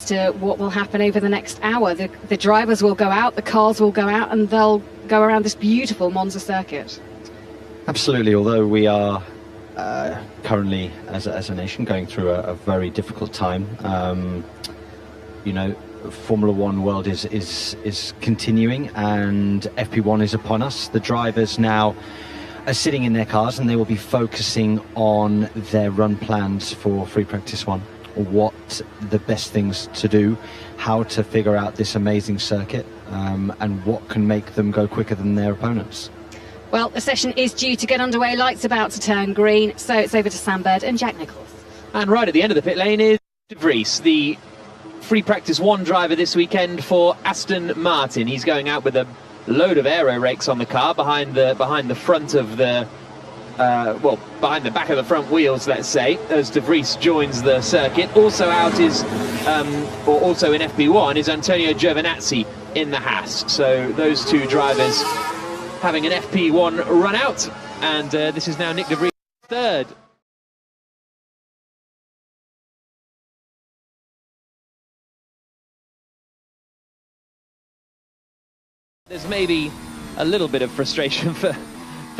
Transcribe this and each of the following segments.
to what will happen over the next hour. The drivers will go out, the cars will go out, and they'll go around this beautiful Monza circuit. Absolutely, although we are currently, as a nation, going through a very difficult time. You know, Formula One world is continuing, and FP1 is upon us. The drivers now are sitting in their cars, and they will be focusing on their run plans for free practice one. What the best things to do, how to figure out this amazing circuit, and what can make them go quicker than their opponents. Well, the session is due to get underway. Lights about to turn green, so it's over to Sam Bird and Jack Nicholls. And right at the end of the pit lane is Prix, the free practice one driver this weekend for Aston Martin. He's going out with a load of aero rakes on the car behind the front of the behind the back of the front wheels, let's say, as De Vries joins the circuit. Also out is, or also in FP1, is Antonio Giovinazzi in the Haas. So those two drivers having an FP1 run out, and this is now Nick De Vries third. There's maybe a little bit of frustration for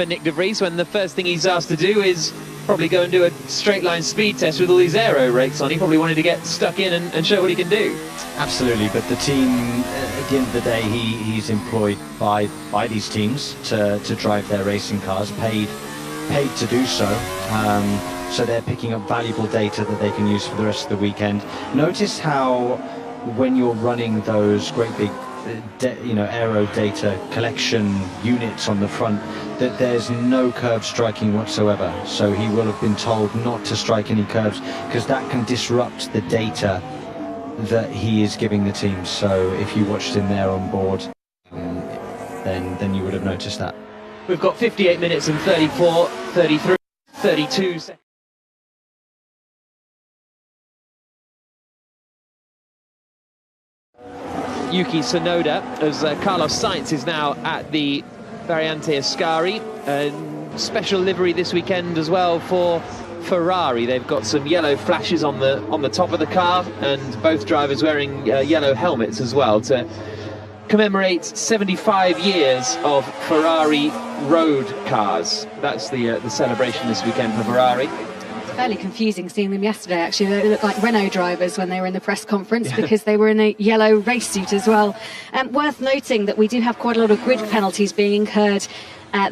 Nick De Vries when the first thing he's asked to do is probably go and do a straight line speed test with all these aero rakes on. He probably wanted to get stuck in and show what he can do. Absolutely, but the team, at the end of the day, he's employed by these teams to drive their racing cars, paid to do so. So they're picking up valuable data that they can use for the rest of the weekend. Notice how when you're running those great big aero data collection units on the front, that there's no curb striking whatsoever. So he will have been told not to strike any curbs, because that can disrupt the data that he is giving the team. So if you watched him there on board, then you would have noticed that. We've got 58 minutes and 34, 33, 32 seconds. Yuki Tsunoda, as Carlos Sainz is now at the Variante Ascari. Special livery this weekend as well for Ferrari. They've got some yellow flashes on the top of the car, and both drivers wearing yellow helmets as well to commemorate 75 years of Ferrari road cars. That's the celebration this weekend for Ferrari. Fairly confusing seeing them yesterday, actually. They looked like Renault drivers when they were in the press conference, because they were in a yellow race suit as well. Worth noting that we do have quite a lot of grid penalties being incurred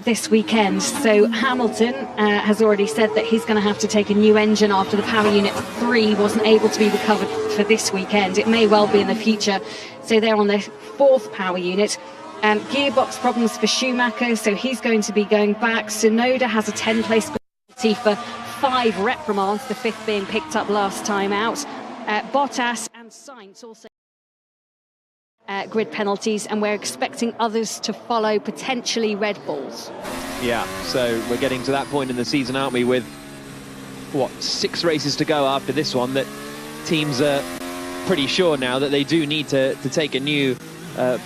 this weekend. So Hamilton has already said that he's going to have to take a new engine after the power unit 3 wasn't able to be recovered for this weekend. It may well be in the future. So they're on their 4th power unit. Gearbox problems for Schumacher, so he's going to be going back. Tsunoda has a 10-place penalty for 5 reprimands, the 5th being picked up last time out. Bottas and Sainz also grid penalties, and we're expecting others to follow, potentially Red Bulls. Yeah, so we're getting to that point in the season, aren't we, with, what, 6 races to go after this one, that teams are pretty sure now that they do need to take a new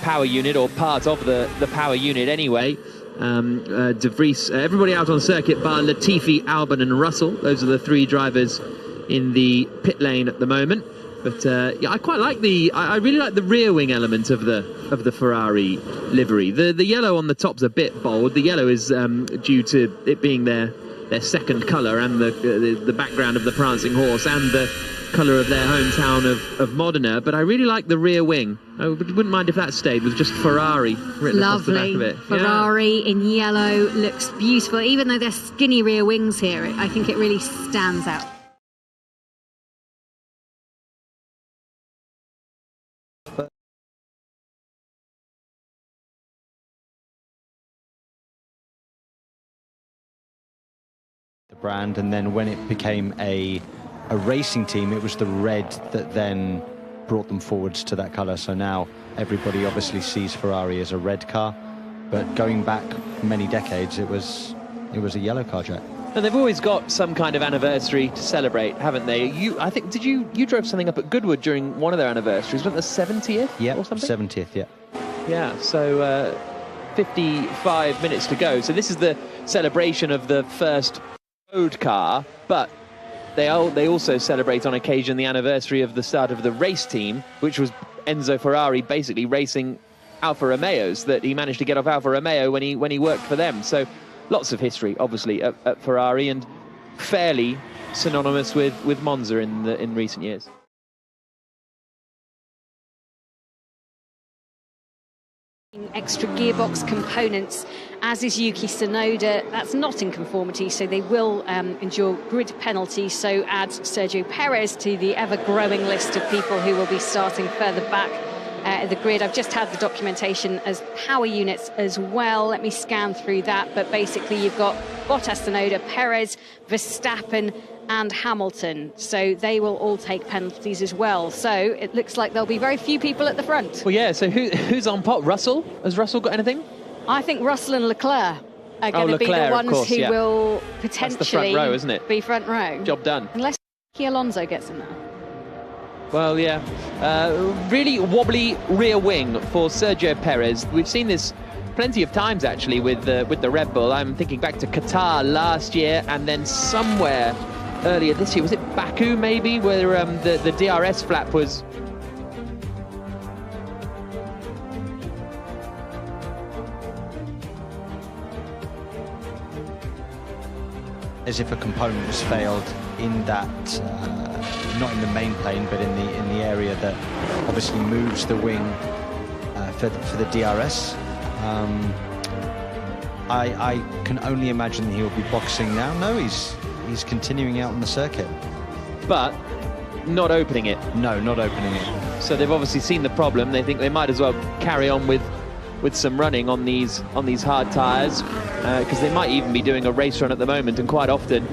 power unit, or part of the power unit anyway. De Vries, everybody out on circuit bar Latifi, Albon and Russell. Those are the 3 drivers in the pit lane at the moment. But yeah, I quite like I really like the rear wing element of the Ferrari livery. The yellow on the top's a bit bold. The yellow is due to it being their second colour, and the background of the prancing horse, and the colour of their hometown of Modena. But I really like the rear wing. I wouldn't mind if that stayed with just Ferrari written across the back of it. Ferrari in yellow looks beautiful. Even though they're skinny rear wings here, I think it really stands out. The brand, and then when it became a racing team, it was the red that then brought them forwards to that colour. So now everybody obviously sees Ferrari as a red car, but going back many decades, it was a yellow car, Jack. And they've always got some kind of anniversary to celebrate, haven't they? I think, you drove something up at Goodwood during one of their anniversaries? Wasn't it the 70th? Yeah, or something? 70th, yeah. Yeah, so 55 minutes to go. So this is the celebration of the first road car, but they also celebrate on occasion the anniversary of the start of the race team, which was Enzo Ferrari basically racing Alfa Romeos, that he managed to get off Alfa Romeo when he worked for them. So lots of history, obviously, at Ferrari, and fairly synonymous with Monza in recent years. Extra gearbox components, as is Yuki Tsunoda. That's not in conformity, so they will endure grid penalties. So add Sergio Perez to the ever-growing list of people who will be starting further back the grid. I've just had the documentation as power units as well. Let me scan through that. But basically, you've got Bottas, Tsunoda, Perez, Verstappen, and Hamilton. So they will all take penalties as well. So it looks like there'll be very few people at the front. Well, yeah, so who's on pot? Russell? Has Russell got anything? I think Russell and Leclerc are going to be the ones who will potentially That's the front row, isn't it? Be front row. Job done. Unless Alonso gets in there. Well, yeah. Really wobbly rear wing for Sergio Perez. We've seen this plenty of times, actually, with the Red Bull. I'm thinking back to Qatar last year, and then somewhere earlier this year, was it Baku maybe, where the DRS flap was... As if a component has failed in that, not in the main plane, but in the area that obviously moves the wing for the DRS. I can only imagine that he'll be boxing now. No, he's continuing out on the circuit, but not opening it. No, not opening it. So they've obviously seen the problem. They think they might as well carry on with some running on these hard tyres, because they might even be doing a race run at the moment. And quite often,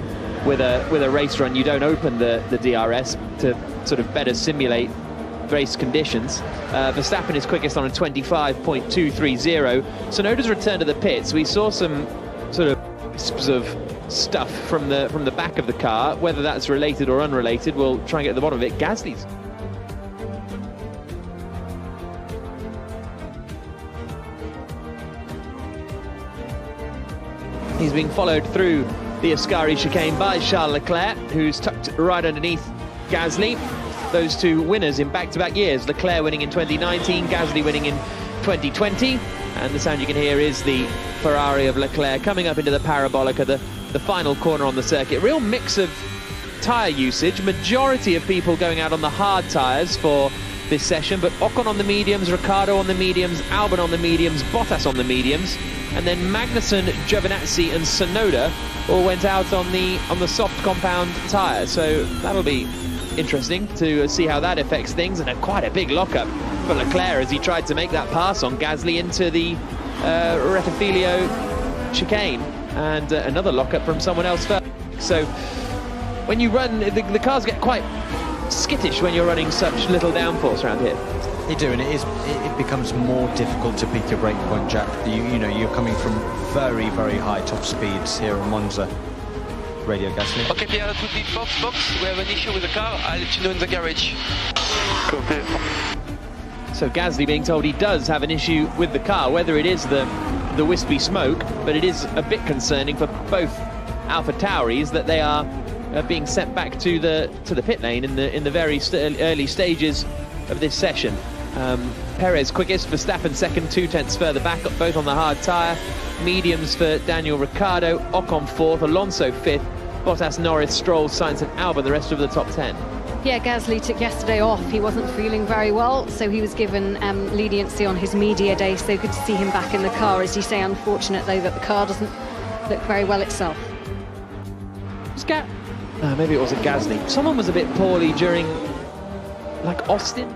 with a race run, you don't open the DRS to sort of better simulate race conditions. Verstappen is quickest on a 25.230. Tsunoda's return to the pits. We saw some sort of stuff from the back of the car. Whether that's related or unrelated, we'll try and get to the bottom of it. Gasly's he's being followed through the Ascari chicane by Charles Leclerc, who's tucked right underneath Gasly. Those two winners in back-to-back years. Leclerc winning in 2019, Gasly winning in 2020. And the sound you can hear is the Ferrari of Leclerc coming up into the parabolic at the final corner on the circuit. Real mix of tyre usage. Majority of people going out on the hard tyres for this session, but Ocon on the mediums, Ricciardo on the mediums, Albon on the mediums, Bottas on the mediums, and then Magnussen, Giovinazzi and Tsunoda all went out on the soft compound tyre. So that'll be interesting to see how that affects things, and quite a big lockup for Leclerc as he tried to make that pass on Gasly into the Rettifilio chicane, and another lockup from someone else first. So when you run, the cars get quite skittish when you're running such little downforce around here. They do, and it becomes more difficult to pick your brake point, Jack. You know, you're coming from very, very high top speeds here on Monza. Radio Gasly. Okay, Pierre, to the box. We have an issue with the car. I'll let you know in the garage. Copy. So Gasly being told he does have an issue with the car, whether it is the wispy smoke, but it is a bit concerning for both AlphaTauris that they are being sent back to the pit lane in the very early stages of this session. Perez quickest, Verstappen second, 0.2 further back, both on the hard tyre. Mediums for Daniel Ricciardo, Ocon fourth, Alonso fifth, Bottas, Norris, Stroll, Sainz and Albon, the rest of the top 10. Yeah, Gasly took yesterday off. He wasn't feeling very well, so he was given leniency on his media day, so good to see him back in the car. As you say, unfortunate though that the car doesn't look very well itself. Maybe it wasn't Gasly. Someone was a bit poorly during, like Austin.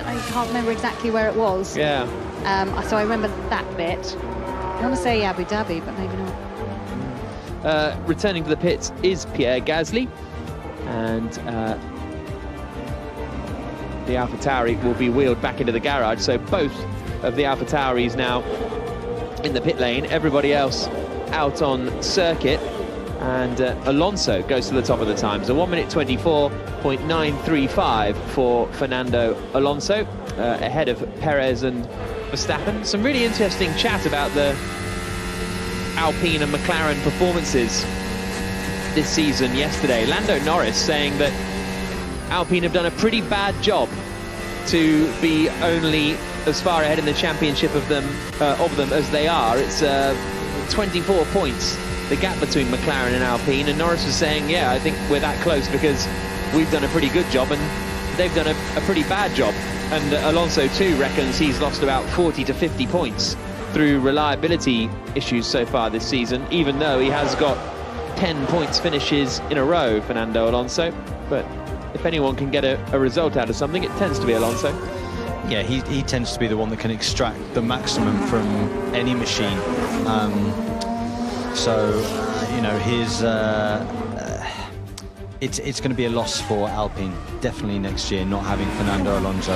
I can't remember exactly where it was. Yeah. So I remember that bit. I want to say Abu Dhabi, but maybe not. Returning to the pits is Pierre Gasly, and the AlphaTauri will be wheeled back into the garage. So both of the AlphaTauris now in the pit lane, everybody else out on circuit, and Alonso goes to the top of the time. So 1 minute 24.935 for Fernando Alonso, ahead of Perez and Verstappen. Some really interesting chat about the Alpine and McLaren performances this season yesterday. Lando Norris saying that Alpine have done a pretty bad job to be only as far ahead in the championship of them as they are. It's 24 points, the gap between McLaren and Alpine, and Norris was saying, yeah, I think we're that close because we've done a pretty good job and they've done a pretty bad job. And Alonso too reckons he's lost about 40 to 50 points through reliability issues so far this season, even though he has got 10 points finishes in a row, Fernando Alonso. But if anyone can get a result out of something, it tends to be Alonso. Yeah, he tends to be the one that can extract the maximum from any machine. You know, it's going to be a loss for Alpine definitely next year, not having Fernando Alonso.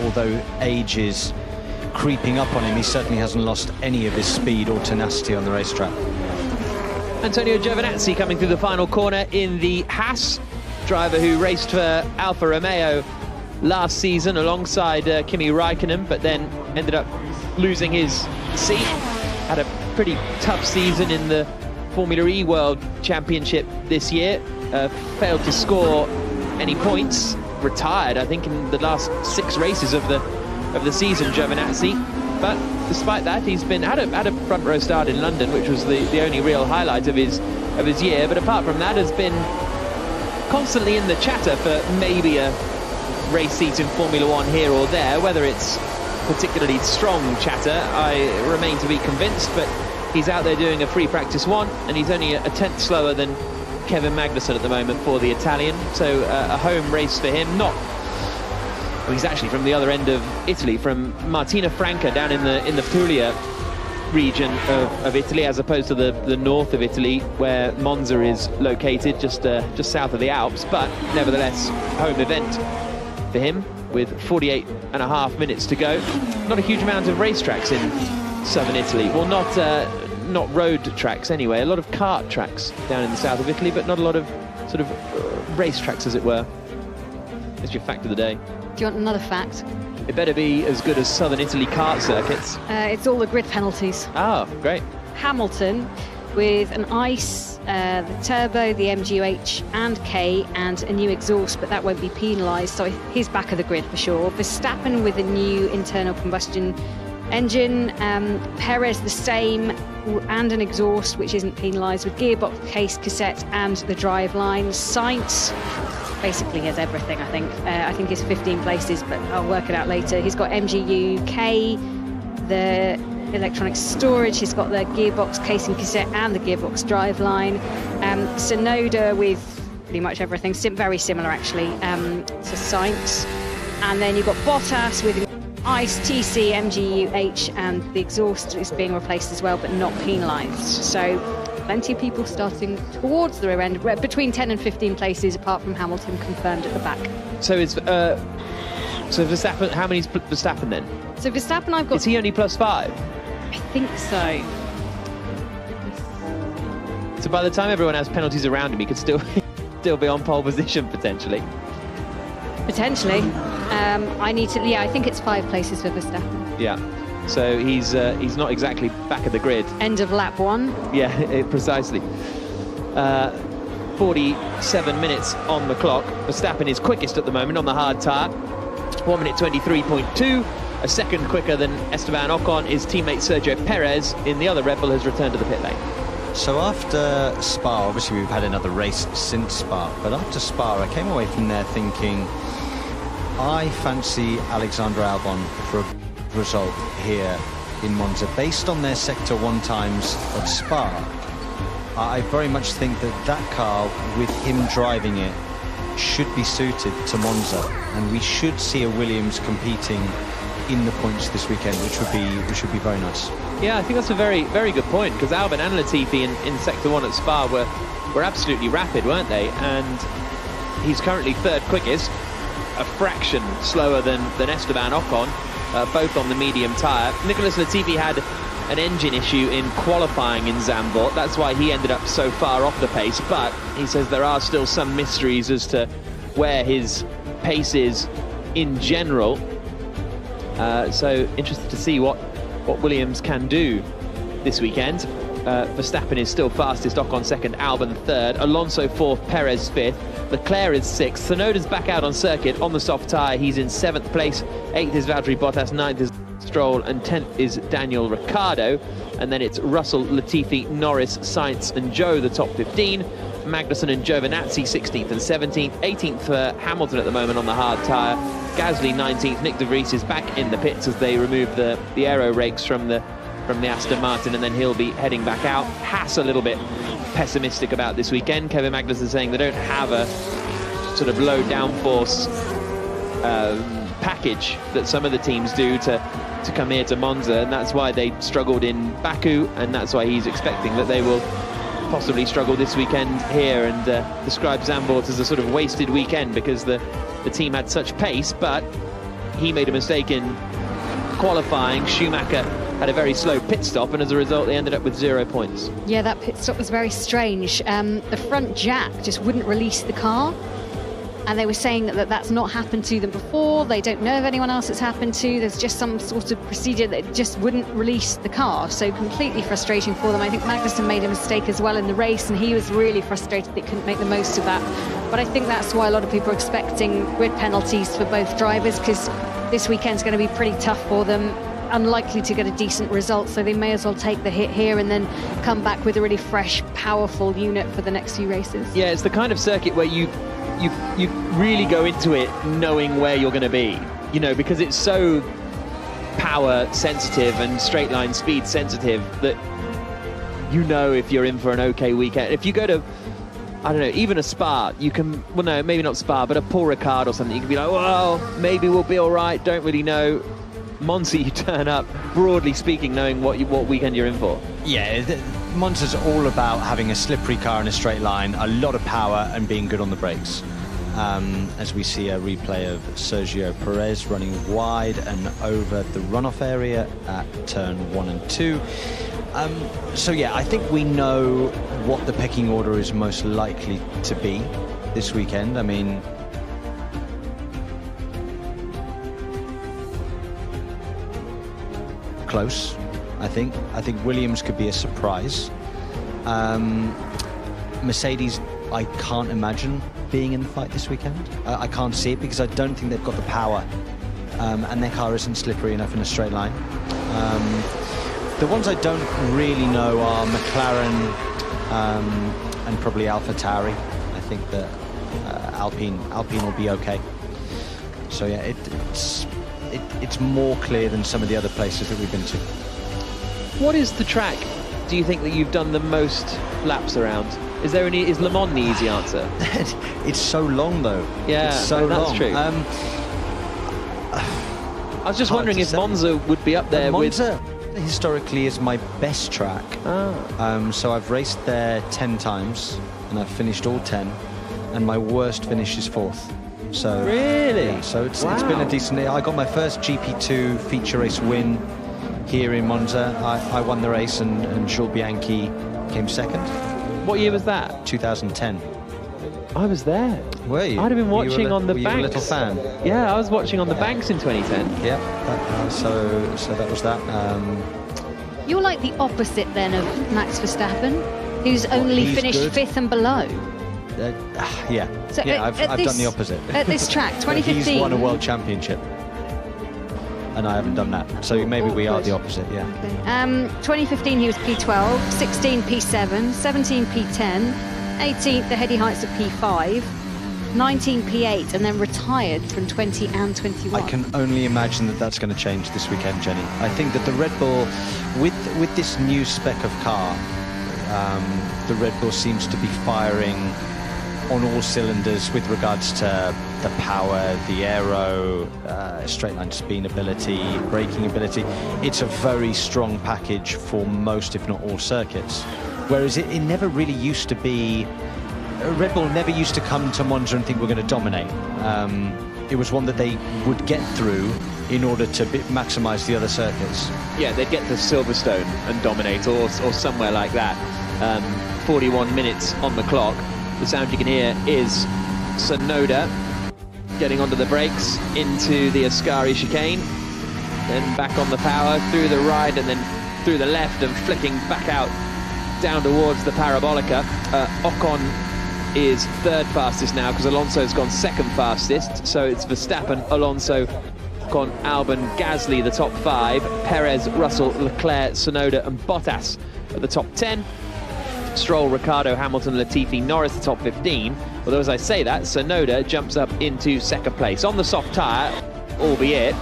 Although age is creeping up on him, he certainly hasn't lost any of his speed or tenacity on the racetrack. Antonio Giovinazzi coming through the final corner in the Haas, driver who raced for Alfa Romeo last season alongside Kimi Räikkönen, but then ended up losing his seat. Had a pretty tough season in the Formula E World Championship this year. Failed to score any points. Retired, I think, in the last 6 races of the season, Giovinazzi. But despite that, he's had a front row start in London, which was the only real highlight of his year. But apart from that, has been constantly in the chatter for maybe a race seat in Formula One here or there. Whether it's particularly strong chatter, I remain to be convinced, but he's out there doing a free practice 1, and he's only a tenth slower than Kevin Magnussen at the moment for the Italian. So a home race for him. Well, he's actually from the other end of Italy, from Martina Franca down in the Puglia region of Italy, as opposed to the north of Italy, where Monza is located, just south of the Alps. But nevertheless, home event for him, with 48.5 minutes to go. Not a huge amount of racetracks in southern Italy. Well, not road tracks anyway. A lot of kart tracks down in the south of Italy, but not a lot of sort of racetracks, as it were. It's your fact of the day. Do you want another fact? It better be as good as southern Italy kart circuits. It's all the grid penalties. Oh, great. Hamilton with an ICE, the turbo, the MGUH and K, and a new exhaust, but that won't be penalised, so he's back of the grid for sure. Verstappen with a new internal combustion engine, Perez the same, and an exhaust which isn't penalised, with gearbox, case, cassette and the driveline. Sainz basically has everything, I think. I think it's 15 places, but I'll work it out later. He's got MGU-K, the electronic storage, he's got the gearbox, case and cassette and the gearbox driveline. Tsunoda with pretty much everything, very similar actually to Sainz. And then you've got Bottas with ICE, TC, MGU-H, and the exhaust is being replaced as well, but not penalised. So plenty of people starting towards the rear end, between 10 and 15 places, apart from Hamilton confirmed at the back. So it's Verstappen. How many's Verstappen then? So Verstappen, I've got. Is he only +5? I think so. So by the time everyone has penalties around him, he could still be on pole position potentially. Potentially. I need to. Yeah, I think it's 5 places for Verstappen. Yeah. So he's not exactly back of the grid. End of lap 1. Yeah, precisely. 47 minutes on the clock. Verstappen is quickest at the moment on the hard tyre. 1 minute 23.2. A second quicker than Esteban Ocon. His teammate Sergio Perez in the other Red Bull has returned to the pit lane. So after Spa, obviously we've had another race since Spa, but after Spa I came away from there thinking I fancy Alexander Albon for a result here in Monza. Based on their Sector 1 times of Spa, I very much think that car, with him driving it, should be suited to Monza, and we should see a Williams competing in the points this weekend, which would be very nice. Yeah, I think that's a very, very good point, because Albon and Latifi in Sector 1 at Spa were absolutely rapid, weren't they? And he's currently 3rd quickest, a fraction slower than Esteban Ocon, both on the medium tyre. Nicholas Latifi had an engine issue in qualifying in Zandvoort. That's why he ended up so far off the pace, but he says there are still some mysteries as to where his pace is in general. So interested to see what Williams can do this weekend. Verstappen is still fastest, Ocon second, Albon third, Alonso fourth, Perez fifth, Leclerc is sixth, Tsunoda's back out on circuit on the soft tyre, he's in seventh place, eighth is Valtteri Bottas, ninth is Stroll, and 10th is Daniel Ricciardo. And then it's Russell, Latifi, Norris, Sainz and Zhou, the top 15. Magnussen and Giovinazzi 16th and 17th. 18th for Hamilton at the moment on the hard tyre. Gasly 19th. Nick de Vries is back in the pits as they remove the aero rakes from the Aston Martin, and then he'll be heading back out. Haas a little bit pessimistic about this weekend. Kevin Magnussen saying they don't have a sort of low downforce package that some of the teams do to come here to Monza, and that's why they struggled in Baku, and that's why he's expecting that they will possibly struggle this weekend here, and describe Zandvoort as a sort of wasted weekend because the team had such pace, but he made a mistake in qualifying. Schumacher had a very slow pit stop, and as a result they ended up with 0 points. Yeah, that pit stop was very strange. The front jack just wouldn't release the car, and they were saying that that's not happened to them before. They don't know of anyone else it's happened to. There's just some sort of procedure that just wouldn't release the car, so completely frustrating for them. I think Magnussen made a mistake as well in the race, and he was really frustrated they couldn't make the most of that. But I think that's why a lot of people are expecting grid penalties for both drivers, because this weekend's going to be pretty tough for them, unlikely to get a decent result, so they may as well take the hit here and then come back with a really fresh, powerful unit for the next few races. Yeah, it's the kind of circuit where you really go into it knowing where you're going to be, you know, because it's so power sensitive and straight line speed sensitive that you know if you're in for an okay weekend. If you go to, I don't know, even a Spa, you can, well no, maybe not Spa, but a Paul Ricard or something, you can be like, well, maybe we'll be all right, don't really know. Monza, you turn up, broadly speaking, knowing what weekend you're in for. Yeah, Monza's all about having a slippery car in a straight line, a lot of power, and being good on the brakes. As we see a replay of Sergio Perez running wide and over the runoff area at turn 1 and 2. So yeah, I think we know what the pecking order is most likely to be this weekend. I mean, close, I think. I think Williams could be a surprise. Mercedes, I can't imagine being in the fight this weekend. I can't see it because I don't think they've got the power, and their car isn't slippery enough in a straight line. The ones I don't really know are McLaren and probably AlphaTauri. I think that Alpine will be okay. So yeah, it's more clear than some of the other places that we've been to. What is the track, do you think, that you've done the most laps around? Is Le Mans the easy answer? It's so long though. Yeah, it's so that's long. True. I was just wondering if Monza would be up there with... Monza historically is my best track. So I've raced there 10 times and I've finished all 10, and my worst finish is 4th. So really? Yeah, so it's been a decent... I got my first GP2 feature race win here in Monza. I won the race, and Jules Bianchi came second. What year was that? 2010. I was there. Were you? I'd have been watching on the banks. banks. You a little fan? Yeah, I was watching on the banks in 2010. Yeah, so that was that. You're like the opposite then of Max Verstappen, who's only finished good. 5th and below. Yeah, so yeah, I've done the opposite. At this track, 2015... He's won a world championship, and I haven't done that. So maybe we are the opposite, yeah. Okay. 2015 he was P12, 16 P7, 17 P10, 18th the heady heights of P5, 19 P8, and then retired from 20 and 21. I can only imagine that that's going to change this weekend, Jenny. I think that the Red Bull, with this new spec of car, the Red Bull seems to be firing on all cylinders with regards to the power, the aero, straight line speed ability, braking ability. It's a very strong package for most, if not all, circuits. Whereas it never really used to be... Red Bull never used to come to Monza and think we're going to dominate. It was one that they would get through in order to maximise the other circuits. Yeah, they'd get to Silverstone and dominate, or somewhere like that. 41 minutes on the clock. The sound you can hear is Tsunoda getting onto the brakes into the Ascari chicane. then back on the power, through the right and then through the left and flicking back out down towards the Parabolica. Ocon is third fastest now because Alonso's gone second fastest, so it's Verstappen, Alonso, Ocon, Albon, Gasly the top 5, Perez, Russell, Leclerc, Tsunoda and Bottas at the top 10. Stroll, Ricciardo, Hamilton, Latifi, Norris the top 15. Although as I say that, Tsunoda jumps up into second place on the soft tyre, albeit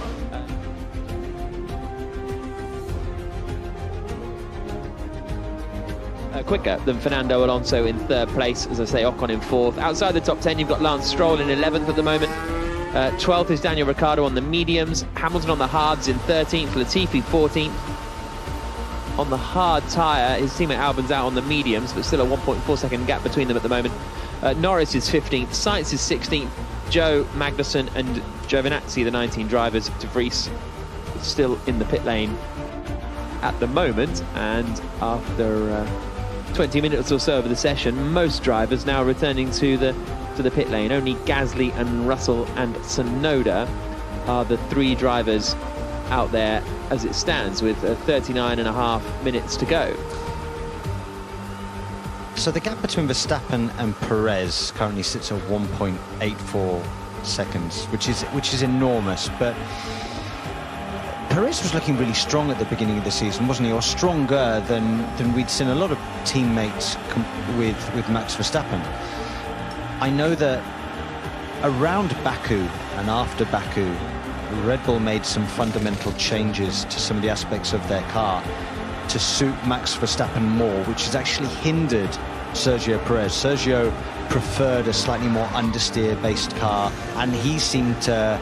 quicker than Fernando Alonso in third place. As I say, Ocon in fourth. Outside the top 10, you've got Lance Stroll in 11th at the moment. 12th is Daniel Ricciardo on the mediums. Hamilton on the hards in 13th. Latifi 14th. On the hard tyre, his teammate Albon's out on the mediums, but still a 1.4 second gap between them at the moment. Norris is 15th. Sainz is 16th. Joe, Magnussen and Giovinazzi, the 19 drivers. De Vries still in the pit lane at the moment, and after 20 minutes or so of the session, most drivers now returning to the pit lane. Only Gasly and Russell and Tsunoda are the 3 drivers out there as it stands, with 39.5 minutes to go. So the gap between Verstappen and Perez currently sits at 1.84 seconds, which is enormous. But Perez was looking really strong at the beginning of the season, wasn't he? Or stronger than we'd seen a lot of teammates with Max Verstappen. I know that around Baku and after Baku, Red Bull made some fundamental changes to some of the aspects of their car to suit Max Verstappen more, which has actually hindered Sergio Perez. Sergio preferred a slightly more understeer-based car, and he seemed to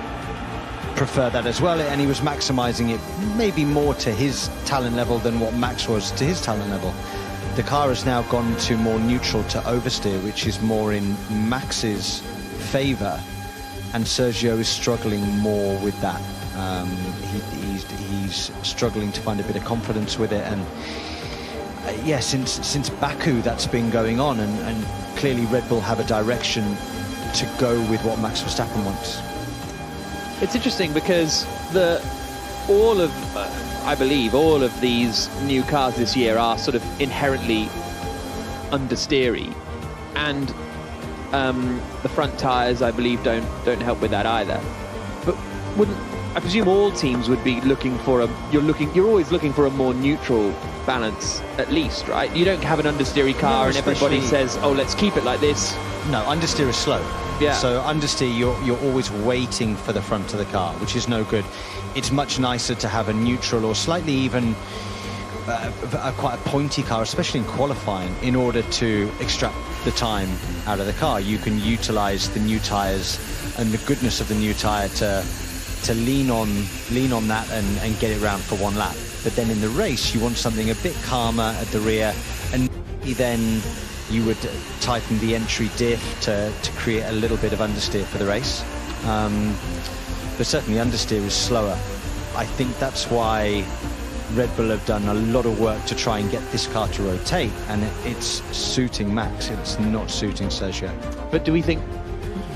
prefer that as well, and he was maximizing it maybe more to his talent level than what Max was to his talent level. The car has now gone to more neutral to oversteer, which is more in Max's favor, and Sergio is struggling more with that. He's struggling to find a bit of confidence with it, and yeah, since Baku that's been going on, and clearly Red Bull have a direction to go with what Max Verstappen wants. It's interesting because I believe all of these new cars this year are sort of inherently understeery, and the front tyres, I believe, don't help with that either. But I presume all teams would be looking for you're always looking for a more neutral balance, at least, right? You don't have an understeery car and everybody says, oh, let's keep it like this. No, understeer is slow. Yeah. So understeer, you're always waiting for the front of the car, which is no good. It's much nicer to have a neutral or slightly even quite a pointy car, especially in qualifying, in order to extract the time out of the car. You can utilize the new tires and the goodness of the new tire to lean on that and get it round for one lap. But then in the race, you want something a bit calmer at the rear, and then you would tighten the entry diff to create a little bit of understeer for the race. But certainly understeer is slower. I think that's why Red Bull have done a lot of work to try and get this car to rotate, and it's suiting Max, it's not suiting Sergio. But do we think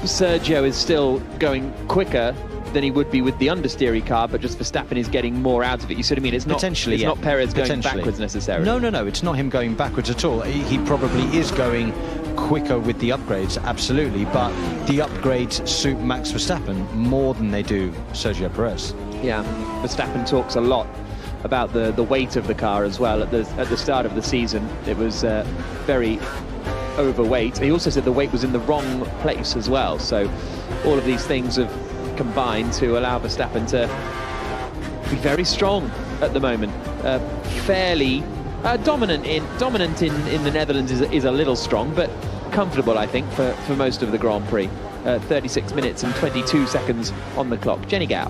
Sergio is still going quicker than he would be with the understeery car, but just Verstappen is getting more out of it? You see what I mean? It's not potentially, it's not Perez going backwards necessarily. No, it's not him going backwards at all. He probably is going quicker with the upgrades, absolutely, but the upgrades suit Max Verstappen more than they do Sergio Perez. Yeah, Verstappen talks a lot about the weight of the car as well. At the start of the season, it was very overweight. He also said the weight was in the wrong place as well. So all of these things have combined to allow Verstappen to be very strong at the moment. Fairly dominant in the Netherlands is a little strong, but comfortable, I think, for most of the Grand Prix. 36 minutes and 22 seconds on the clock. Jenny Gow.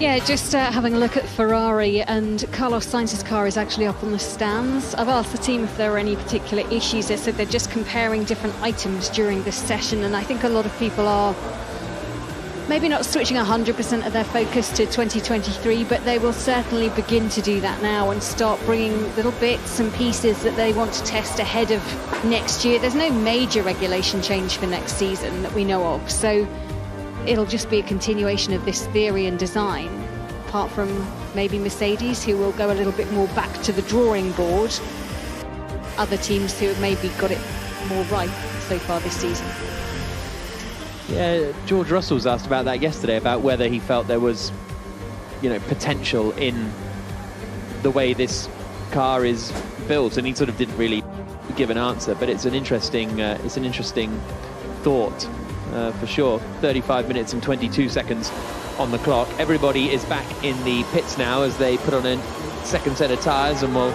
Yeah, just having a look at Ferrari, and Carlos Sainz's car is actually up on the stands. I've asked the team if there are any particular issues. They said they're just comparing different items during this session, and I think a lot of people are maybe not switching 100% of their focus to 2023, but they will certainly begin to do that now and start bringing little bits and pieces that they want to test ahead of next year. There's no major regulation change for next season that we know of, so it'll just be a continuation of this theory and design. apart from maybe Mercedes, who will go a little bit more back to the drawing board. Other teams who have maybe got it more right so far this season. Yeah, George Russell was asked about that yesterday, about whether he felt there was, you know, potential in the way this car is built, and he sort of didn't really give an answer. But it's an interesting thought for sure. 35 minutes and 22 seconds on the clock. Everybody is back in the pits now as they put on a second set of tyres and will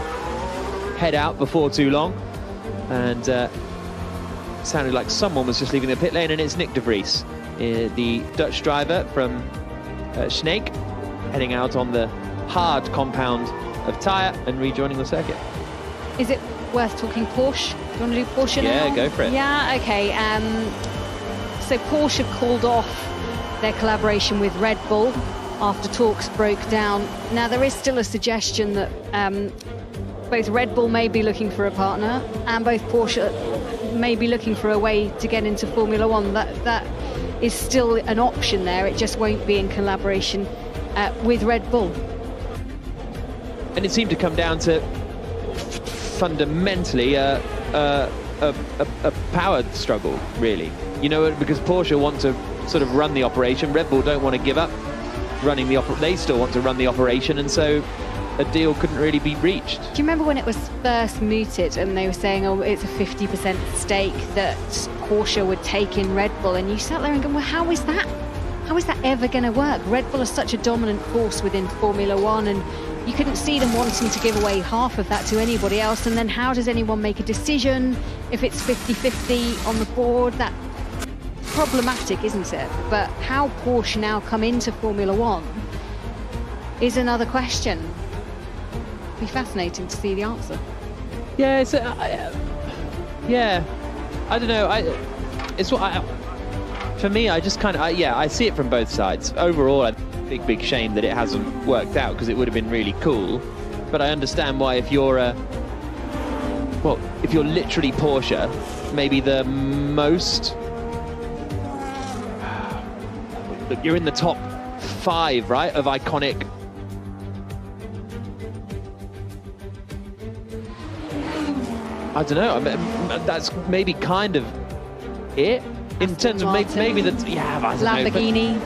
head out before too long. And sounded like someone was just leaving the pit lane, and it's Nick de Vries, the Dutch driver from Sneek, heading out on the hard compound of tyre and rejoining the circuit. Is it worth talking Porsche? Do you want to do Porsche now? Yeah, go for it. Yeah, okay. So Porsche have called off their collaboration with Red Bull after talks broke down. Now, there is still a suggestion that both Red Bull may be looking for a partner and both Porsche may be looking for a way to get into Formula One. That is still an option there. It just won't be in collaboration with Red Bull. And it seemed to come down to fundamentally a power struggle, really. You know, because Porsche want to sort of run the operation. Red Bull don't want to give up running the operation. They still want to run the operation, and so a deal couldn't really be reached. Do you remember when it was first mooted and they were saying, oh, it's a 50% stake that Porsche would take in Red Bull, and you sat there and go, well, how is that? How is that ever going to work? Red Bull is such a dominant force within Formula One, and you couldn't see them wanting to give away half of that to anybody else. And then how does anyone make a decision if it's 50-50 on the board? That's problematic, isn't it? But how Porsche now come into Formula One is another question. Be fascinating to see the answer. Yeah, it's yeah, I don't know. It's what for me. I just kind of I see it from both sides. Overall, I think big shame that it hasn't worked out, because it would have been really cool. But I understand why, if you're if you're literally Porsche, maybe the most, look, you're in the top 5, right, of iconic. I don't know. I mean, that's maybe kind of it in terms of maybe the Lamborghini.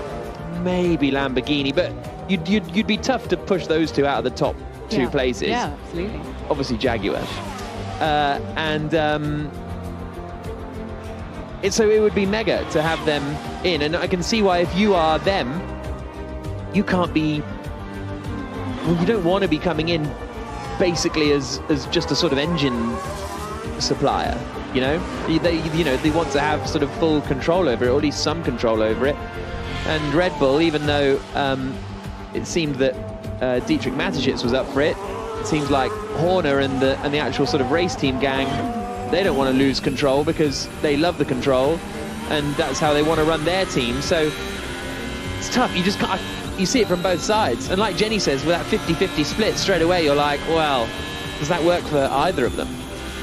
Maybe Lamborghini, but you'd be tough to push those two out of the top 2 places. Yeah, absolutely. Obviously Jaguar, so it would be mega to have them in, and I can see why, if you are them, you can't be. Well, you don't want to be coming in basically as just a sort of engine supplier, you know. They want to have sort of full control over it, or at least some control over it. And Red Bull, even though it seemed that Dietrich Mateschitz was up for it, it seems like Horner and the actual sort of race team gang, they don't want to lose control, because they love the control, and that's how they want to run their team. So it's tough. You just can't. You see it from both sides, and like Jenny says, with that 50-50 split straight away, you're like, well, does that work for either of them?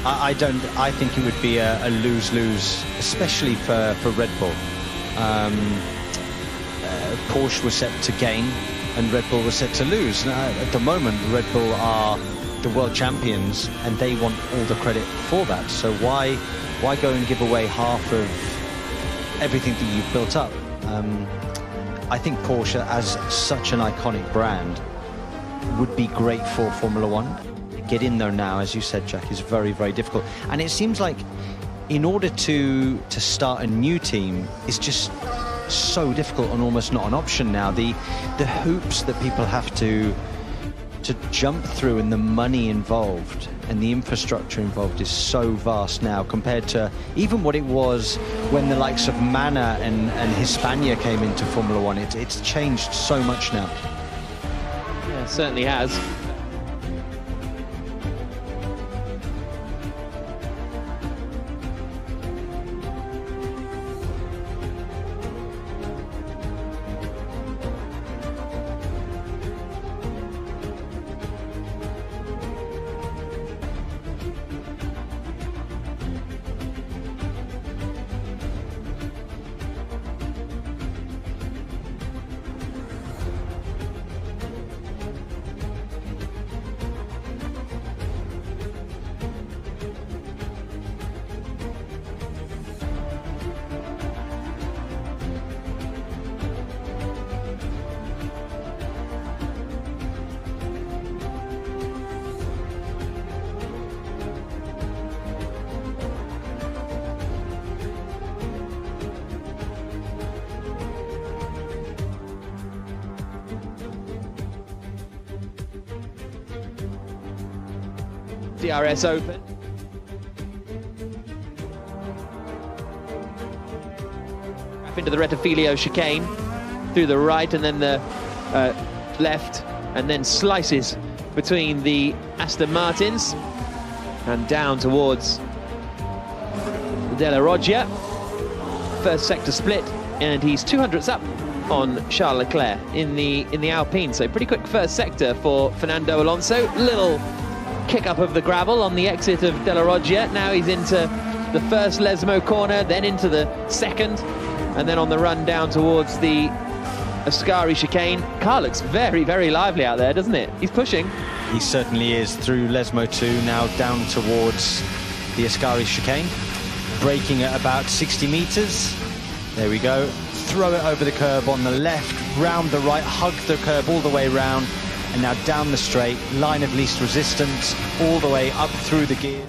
I don't. I think it would be a lose-lose, especially for Red Bull. Porsche was set to gain, and Red Bull was set to lose. Now, at the moment, Red Bull are the world champions, and they want all the credit for that. So why go and give away half of everything that you've built up? I think Porsche, as such an iconic brand, would be great for Formula One. Get in there now, as you said, Jack, is very, very difficult. And it seems like in order to start a new team, it's just so difficult and almost not an option now. The hoops that people have to jump through, and the money involved and the infrastructure involved is so vast now, compared to even what it was when the likes of Mana and Hispania came into Formula One. It's changed so much now. Yeah, it certainly has. DRS open. Up into the Rettifilio chicane, through the right and then the left, and then slices between the Aston Martins and down towards the Della Roggia. First sector split, and he's 200ths up on Charles Leclerc in the Alpine. So pretty quick first sector for Fernando Alonso. Little kick up of the gravel on the exit of Della Roggia. Now he's into the first Lesmo corner, then into the second, and then on the run down towards the Ascari chicane. Car looks very, very lively out there, doesn't it? He's pushing. He certainly is, through Lesmo 2, now down towards the Ascari chicane. Braking at about 60 metres. There we go. Throw it over the curb on the left, round the right, hug the curb all the way round, and now down the straight, line of least resistance, all the way up through the gears.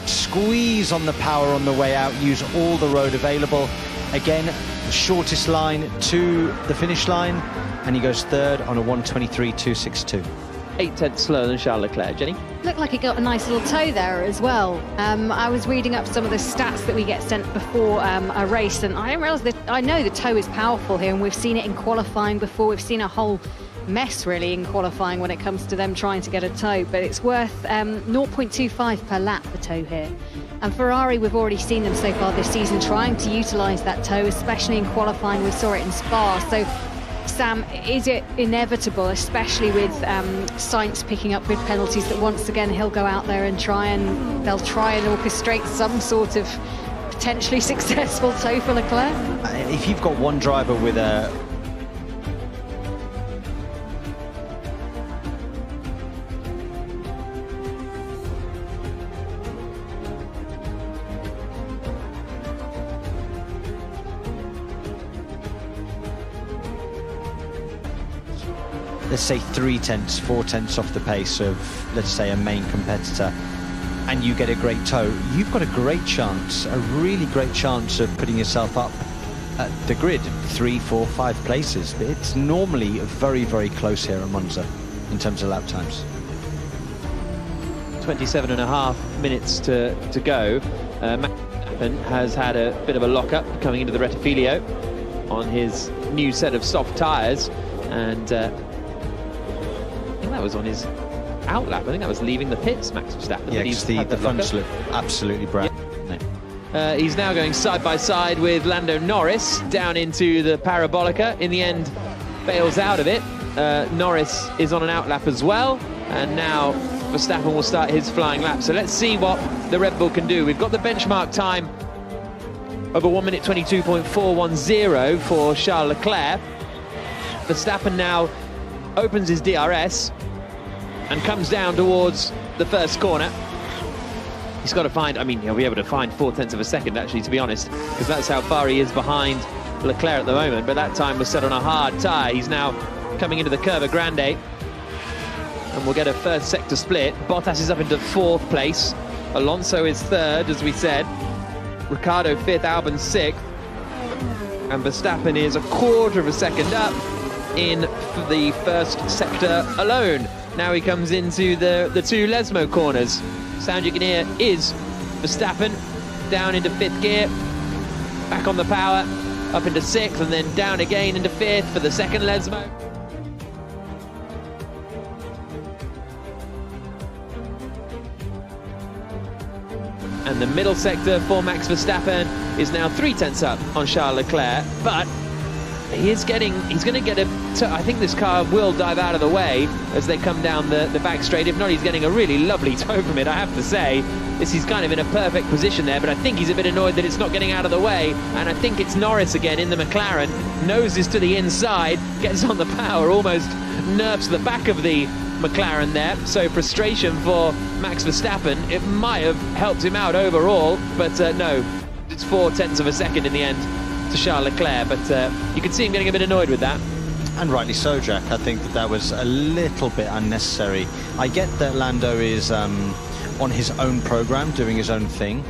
Squeeze on the power on the way out, use all the road available. Again, the shortest line to the finish line, and he goes third on a 1:23.262. 8 slower than Charles Leclerc. Jenny? Looked like he got a nice little toe there as well. I was reading up some of the stats that we get sent before a race, and I didn't realise that. I know the toe is powerful here, and we've seen it in qualifying before. We've seen a whole mess really in qualifying when it comes to them trying to get a toe, but it's worth 0.25 per lap, the toe here. And Ferrari, we've already seen them so far this season trying to utilise that toe, especially in qualifying. We saw it in Spa. So Sam, is it inevitable, especially with Sainz picking up good penalties, that once again he'll go out there and they'll try and orchestrate some sort of potentially successful toe for Leclerc? If you've got one driver with a let's say 3/10, 4/10 off the pace of, let's say, a main competitor, and you get a great toe, you've got a great chance, a really great chance of putting yourself up at the grid, 3, 4, 5 places. But it's normally very, very close here at Monza in terms of lap times. 27.5 minutes to go. Max Verstappen has had a bit of a lock-up coming into the Rettifilio on his new set of soft tyres, and I think that was on his outlap. I think that was leaving the pits, Max Verstappen. Yeah, because the front slip absolutely brown. Yeah. He's now going side by side with Lando Norris down into the Parabolica. In the end, bails out of it. Norris is on an outlap as well, and now Verstappen will start his flying lap. So let's see what the Red Bull can do. We've got the benchmark time of a 1:22.410 for Charles Leclerc. Verstappen now opens his DRS and comes down towards the first corner. He's got to find, I mean, he'll be able to find 4/10 of a second, actually, to be honest, because that's how far he is behind Leclerc at the moment. But that time was set on a hard tyre. He's now coming into the Curva Grande, and we'll get a first sector split. Bottas is up into 4th place. Alonso is 3rd, as we said. Ricciardo 5th, Albon 6th. And Verstappen is a 1/4 of a second up in the first sector alone. Now he comes into the 2 Lesmo corners. Sound you can hear is Verstappen down into 5th gear, back on the power, up into 6th, and then down again into 5th for the second Lesmo. And the middle sector for Max Verstappen is now 3/10 up on Charles Leclerc, but he's going to get I think this car will dive out of the way as they come down the back straight. If not, he's getting a really lovely toe from it, I have to say. He's kind of in a perfect position there, but I think he's a bit annoyed that it's not getting out of the way. And I think it's Norris again in the McLaren, noses to the inside, gets on the power, almost nerfs the back of the McLaren there. So frustration for Max Verstappen. It might have helped him out overall, but no, it's 4/10 of a second in the end to Charles Leclerc, but you can see him getting a bit annoyed with that. And rightly so, Jack. I think that was a little bit unnecessary. I get that Lando is on his own program, doing his own thing,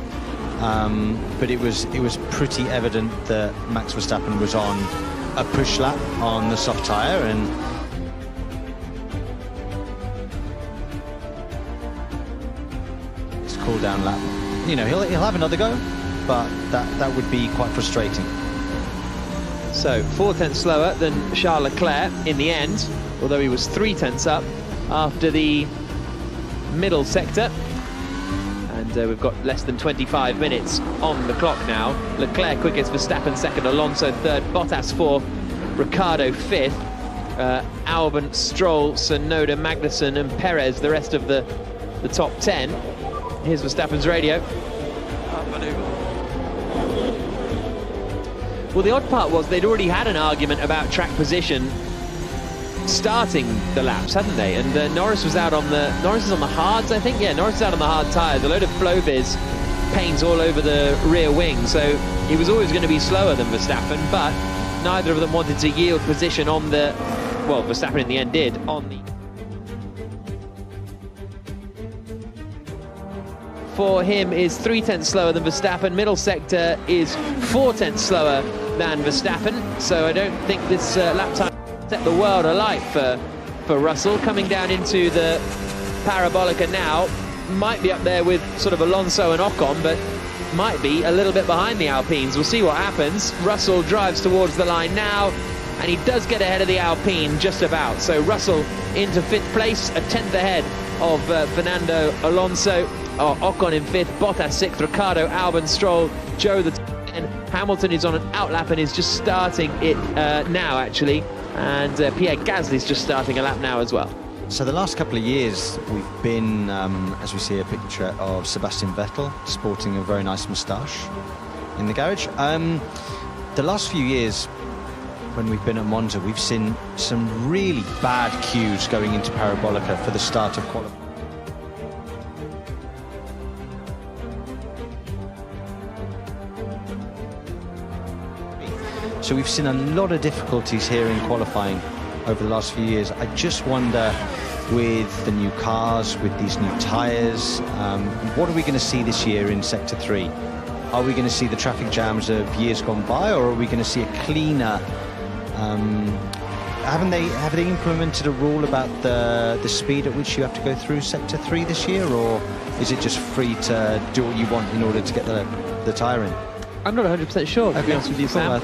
but it was pretty evident that Max Verstappen was on a push lap on the soft tyre, and it's a cool down lap. You know, he'll have another go, but that would be quite frustrating. So 4 tenths slower than Charles Leclerc in the end, although he was 3 tenths up after the middle sector. And we've got less than 25 minutes on the clock now. Leclerc quickest, Verstappen second, Alonso third, Bottas fourth, Ricciardo fifth, Albon, Stroll, Tsunoda, Magnussen and Perez the rest of the top 10. Here's Verstappen's radio. Well, the odd part was they'd already had an argument about track position starting the laps, hadn't they? And Norris was out on the hards, I think. Yeah, Norris was out on the hard tyres. A load of Flovis paints all over the rear wing, so he was always going to be slower than Verstappen. But neither of them wanted to yield position on the. Well, Verstappen in the end did on the. For him is 3 tenths slower than Verstappen. Middle sector is 4 tenths slower than Verstappen. So I don't think this lap time set the world alight for Russell. Coming down into the Parabolica now, might be up there with sort of Alonso and Ocon, but might be a little bit behind the Alpines. We'll see what happens. Russell drives towards the line now, and he does get ahead of the Alpine just about. So Russell into 5th place, a 10th ahead of Fernando Alonso. Ocon in 5th, Bottas 6th, Ricciardo, Albon, Stroll, Joe the 10. Hamilton is on an outlap and is just starting it now, actually. And Pierre Gasly's just starting a lap now as well. So the last couple of years we've been, as we see a picture of Sebastian Vettel sporting a very nice moustache in the garage. The last few years when we've been at Monza, we've seen some really bad cues going into Parabolica for the start of qualifying. So we've seen a lot of difficulties here in qualifying over the last few years. I just wonder, with the new cars, with these new tyres, what are we going to see this year in Sector 3? Are we going to see the traffic jams of years gone by, or are we going to see a cleaner? Have they implemented a rule about the speed at which you have to go through Sector 3 this year, or is it just free to do what you want in order to get the tyre in? I'm not 100% sure, to be honest with you, Sam. I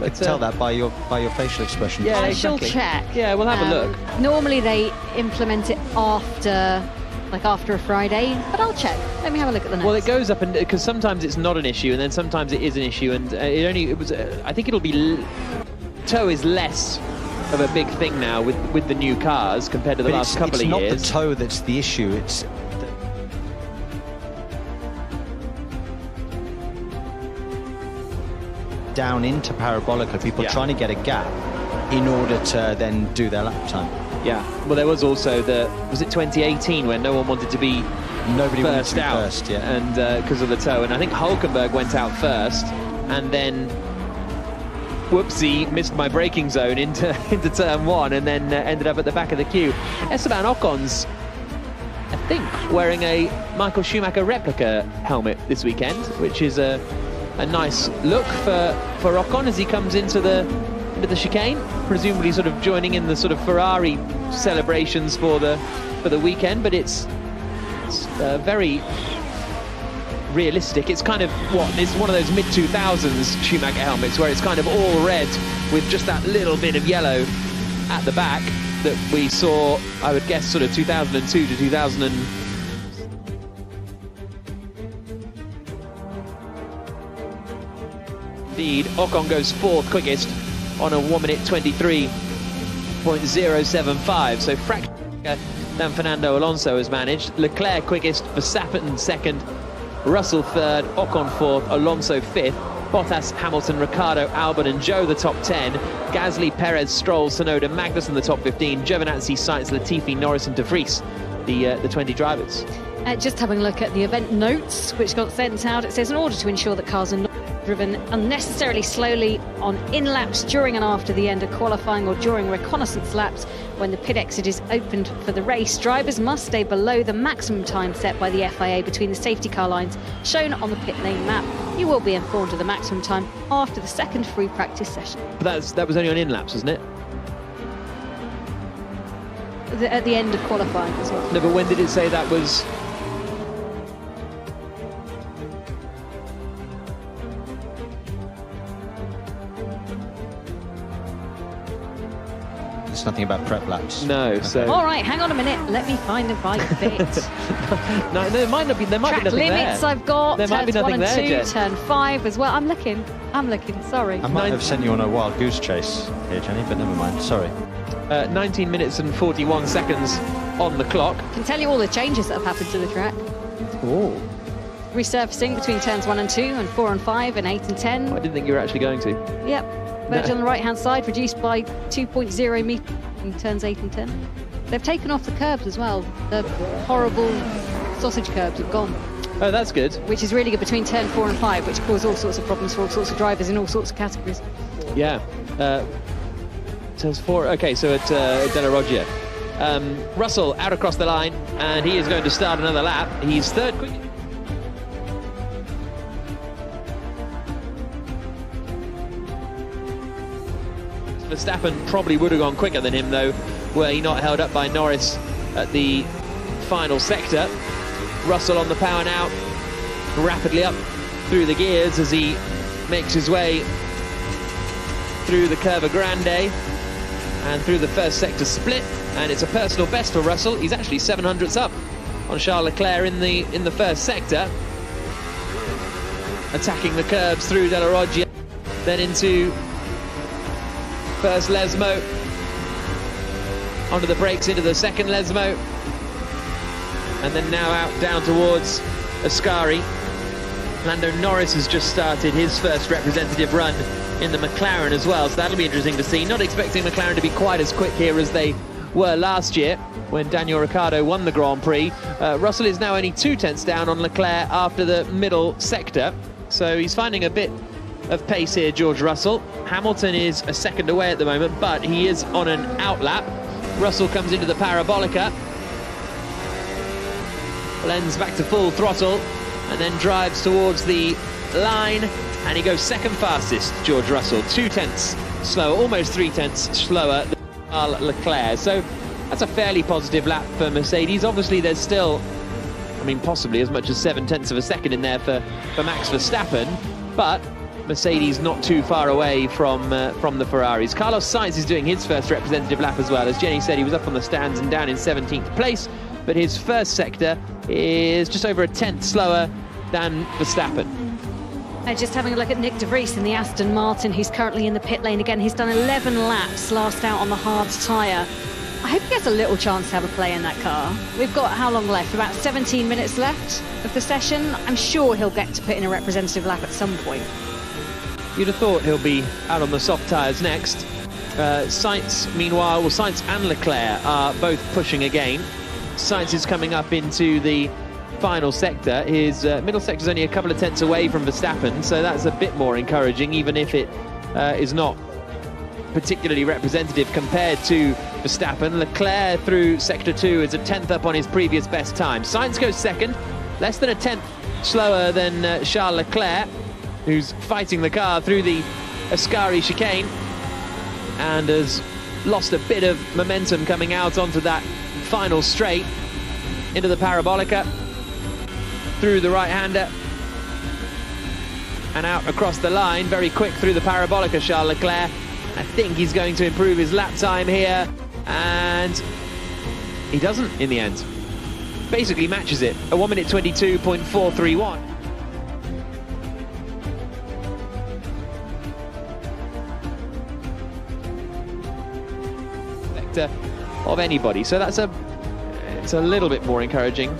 could tell that by your facial expression. Yeah, exactly. I shall check. Yeah, we'll have a look. Normally they implement it after a Friday, but I'll check. Let me have a look at the notes. Well, it goes up, and because sometimes it's not an issue, and then sometimes it is an issue, and I think it'll be toe is less of a big thing now with the new cars compared to the last couple of years. It's not the toe that's the issue. It's down into Parabolica, people trying to get a gap in order to then do their lap time. Yeah, well, there was also was it 2018 when no one wanted to be first out, and because of the toe, and I think Hulkenberg went out first, and then whoopsie, missed my braking zone into turn 1, and then ended up at the back of the queue. Esteban Ocon's, I think, wearing a Michael Schumacher replica helmet this weekend, which is a nice look for Ocon as he comes into the chicane, presumably sort of joining in the sort of Ferrari celebrations for the weekend. But it's very realistic. It's kind of it's one of those mid-2000s Schumacher helmets where it's kind of all red with just that little bit of yellow at the back that we saw, I would guess, sort of 2002 to 2000. Indeed, Ocon goes 4th quickest on a 1 minute 23.075. So fraction than Fernando Alonso has managed. Leclerc quickest, Verstappen 2nd, Russell 3rd, Ocon 4th, Alonso 5th, Bottas, Hamilton, Ricciardo, Albon and Joe the top 10, Gasly, Perez, Stroll, Tsunoda, Magnussen the top 15, Giovinazzi, Sainz, Latifi, Norris and De Vries, the 20 drivers. Just having a look at the event notes which got sent out, it says in order to ensure that cars are not driven unnecessarily slowly on in-laps during and after the end of qualifying or during reconnaissance laps, When the pit exit is opened for the race, drivers must stay below the maximum time set by the FIA between the safety car lines shown on the pit lane map. You will be informed of the maximum time after the second free practice session. But that was only on in-laps, wasn't it? At the end of qualifying as well. No, but when did it say that was? There's nothing about prep laps. No, so... All right, hang on a minute. Let me find a bike bit. No, there might not be. There might Track be nothing limits there. I've got. There might be Turns 1 nothing and there, 2, Jen. turn 5 as well. I'm looking. Sorry. I might have sent you on a wild goose chase here, Jenny, but never mind. Sorry. 19 minutes and 41 seconds on the clock. I can tell you all the changes that have happened to the track. Oh, Resurfacing between turns 1 and 2 and 4 and 5 and 8 and 10. I didn't think you were actually going to. Yep. Verge on the right-hand side reduced by 2.0 metres in turns 8 and 10. They've taken off the curbs as well. The horrible sausage curbs have gone. Oh, that's good. Which is really good between turn 4 and 5, which cause all sorts of problems for all sorts of drivers in all sorts of categories. Yeah. Turns 4. Okay, so at Della Roggia. Russell out across the line, and he is going to start another lap. He's third quick. Verstappen probably would have gone quicker than him, though, were he not held up by Norris at the final sector. Russell on the power now, rapidly up through the gears as he makes his way through the Curva Grande and through the first sector split, and it's a personal best for Russell. He's actually 700ths up on Charles Leclerc in the first sector, attacking the curbs through Della Roggia, then into first Lesmo, onto the brakes into the second Lesmo, and then now out down towards Ascari. Lando Norris has just started his first representative run in the McLaren as well, so that'll be interesting to see. Not expecting McLaren to be quite as quick here as they were last year when Daniel Ricciardo won the Grand Prix. Russell is now only 2/10 down on Leclerc after the middle sector, so he's finding a bit of pace here, George Russell. Hamilton is a second away at the moment, but he is on an outlap. Russell comes into the Parabolica, blends back to full throttle, and then drives towards the line, and he goes second fastest, George Russell. 2/10 slower, almost 3/10 slower than Charles Leclerc. So that's a fairly positive lap for Mercedes. Obviously, there's still, I mean, possibly as much as 7/10 of a second in there for Max Verstappen, but Mercedes not too far away from the Ferraris. Carlos Sainz is doing his first representative lap as well. As Jenny said, he was up on the stands and down in 17th place, but his first sector is just over a 10th slower than Verstappen. Just having a look at Nick de Vries in the Aston Martin, who's currently in the pit lane again. He's done 11 laps, last out on the hard tyre. I hope he gets a little chance to have a play in that car. We've got how long left? About 17 minutes left of the session. I'm sure he'll get to put in a representative lap at some point. You'd have thought he'll be out on the soft tyres next. Sainz, meanwhile, well, Sainz and Leclerc are both pushing again. Sainz is coming up into the final sector. His middle sector is only a couple of tenths away from Verstappen, so that's a bit more encouraging, even if it is not particularly representative compared to Verstappen. Leclerc through sector 2 is a 10th up on his previous best time. Sainz goes second, less than a 10th slower than Charles Leclerc, who's fighting the car through the Ascari chicane and has lost a bit of momentum coming out onto that final straight into the Parabolica, through the right-hander and out across the line. Very quick through the Parabolica, Charles Leclerc. I think he's going to improve his lap time here, and he doesn't in the end. Basically matches it, a 1 minute 22.431. Of anybody, so it's a little bit more encouraging.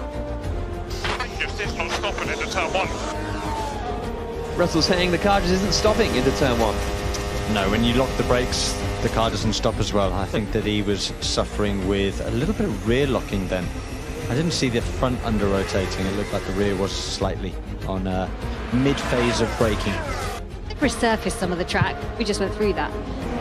Just not stopping into turn 1. Russell saying the car just isn't stopping into turn 1. No, when you lock the brakes, the car doesn't stop as well. I think that he was suffering with a little bit of rear locking then. I didn't see the front under rotating. It looked like the rear was slightly on mid-phase of braking. resurfaced some of the track. We just went through that.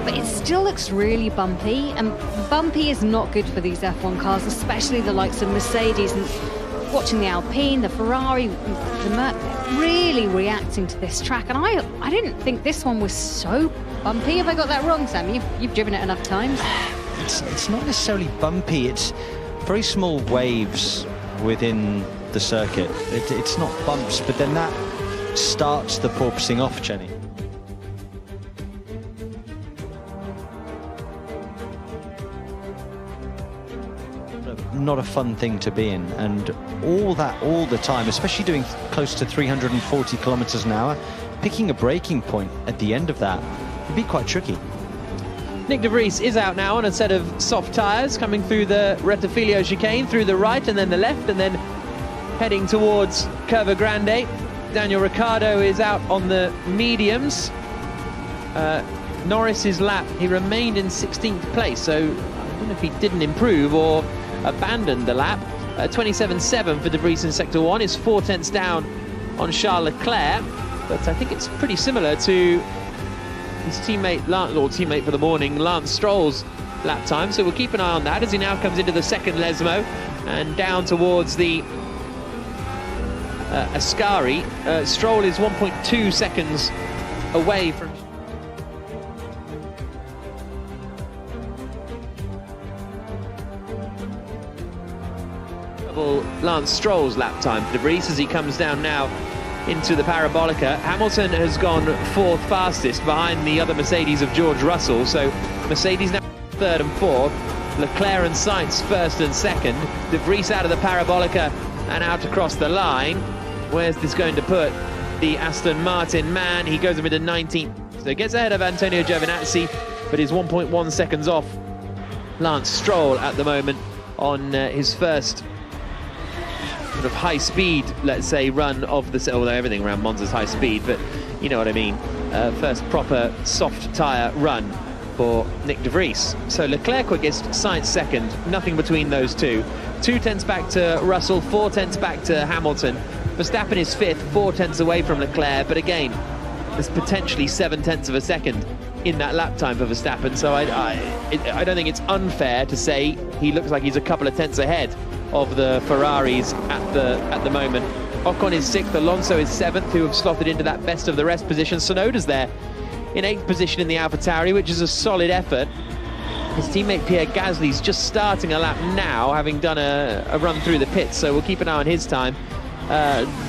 But it still looks really bumpy, and bumpy is not good for these F1 cars, especially the likes of Mercedes. And watching the Alpine, the Ferrari, the Merc, really reacting to this track. And I didn't think this one was so bumpy. Have I got that wrong, Sam? You've driven it enough times. It's not necessarily bumpy. It's very small waves within the circuit. It's not bumps, but then that starts the porpoising off, Jenny. Not a fun thing to be in, and all the time, especially doing close to 340 kilometers an hour, picking a braking point at the end of that would be quite tricky. Nick de Vries is out now on a set of soft tyres, coming through the Rettifilio chicane, through the right and then the left, and then heading towards Curva Grande. Daniel Ricciardo is out on the mediums. Norris's lap, he remained in 16th place, so I don't know if he didn't improve or abandoned the lap. 27.7 for de Vries in Sector 1 is 4 tenths down on Charles Leclerc, but I think it's pretty similar to his teammate, or teammate for the morning, Lance Stroll's lap time, so we'll keep an eye on that as he now comes into the second Lesmo and down towards the Ascari. Stroll is 1.2 seconds away from Lance Stroll's lap time for de Vries as he comes down now into the Parabolica. Hamilton has gone 4th fastest behind the other Mercedes of George Russell, so Mercedes now 3rd and 4th, Leclerc and Sainz 1st and 2nd, de Vries out of the Parabolica and out across the line. Where's this going to put the Aston Martin man? He goes up into 19th, so gets ahead of Antonio Giovinazzi, but is 1.1 seconds off Lance Stroll at the moment on his first sort of high speed, let's say, run of the, although everything around Monza's high speed, but you know what I mean. First proper soft tyre run for Nick de Vries. So Leclerc quickest, Sainz second, nothing between those two. 2 tenths back to Russell, 4 tenths back to Hamilton. Verstappen is 5th, 4 tenths away from Leclerc, but again, there's potentially 7 tenths of a second in that lap time for Verstappen, so I don't think it's unfair to say he looks like he's a couple of tenths ahead of the Ferraris at the moment. Ocon is 6th, Alonso is 7th, who have slotted into that best of the rest position. Tsunoda's there in 8th position in the AlphaTauri, which is a solid effort. His teammate Pierre Gasly's just starting a lap now, having done a run through the pits, so we'll keep an eye on his time.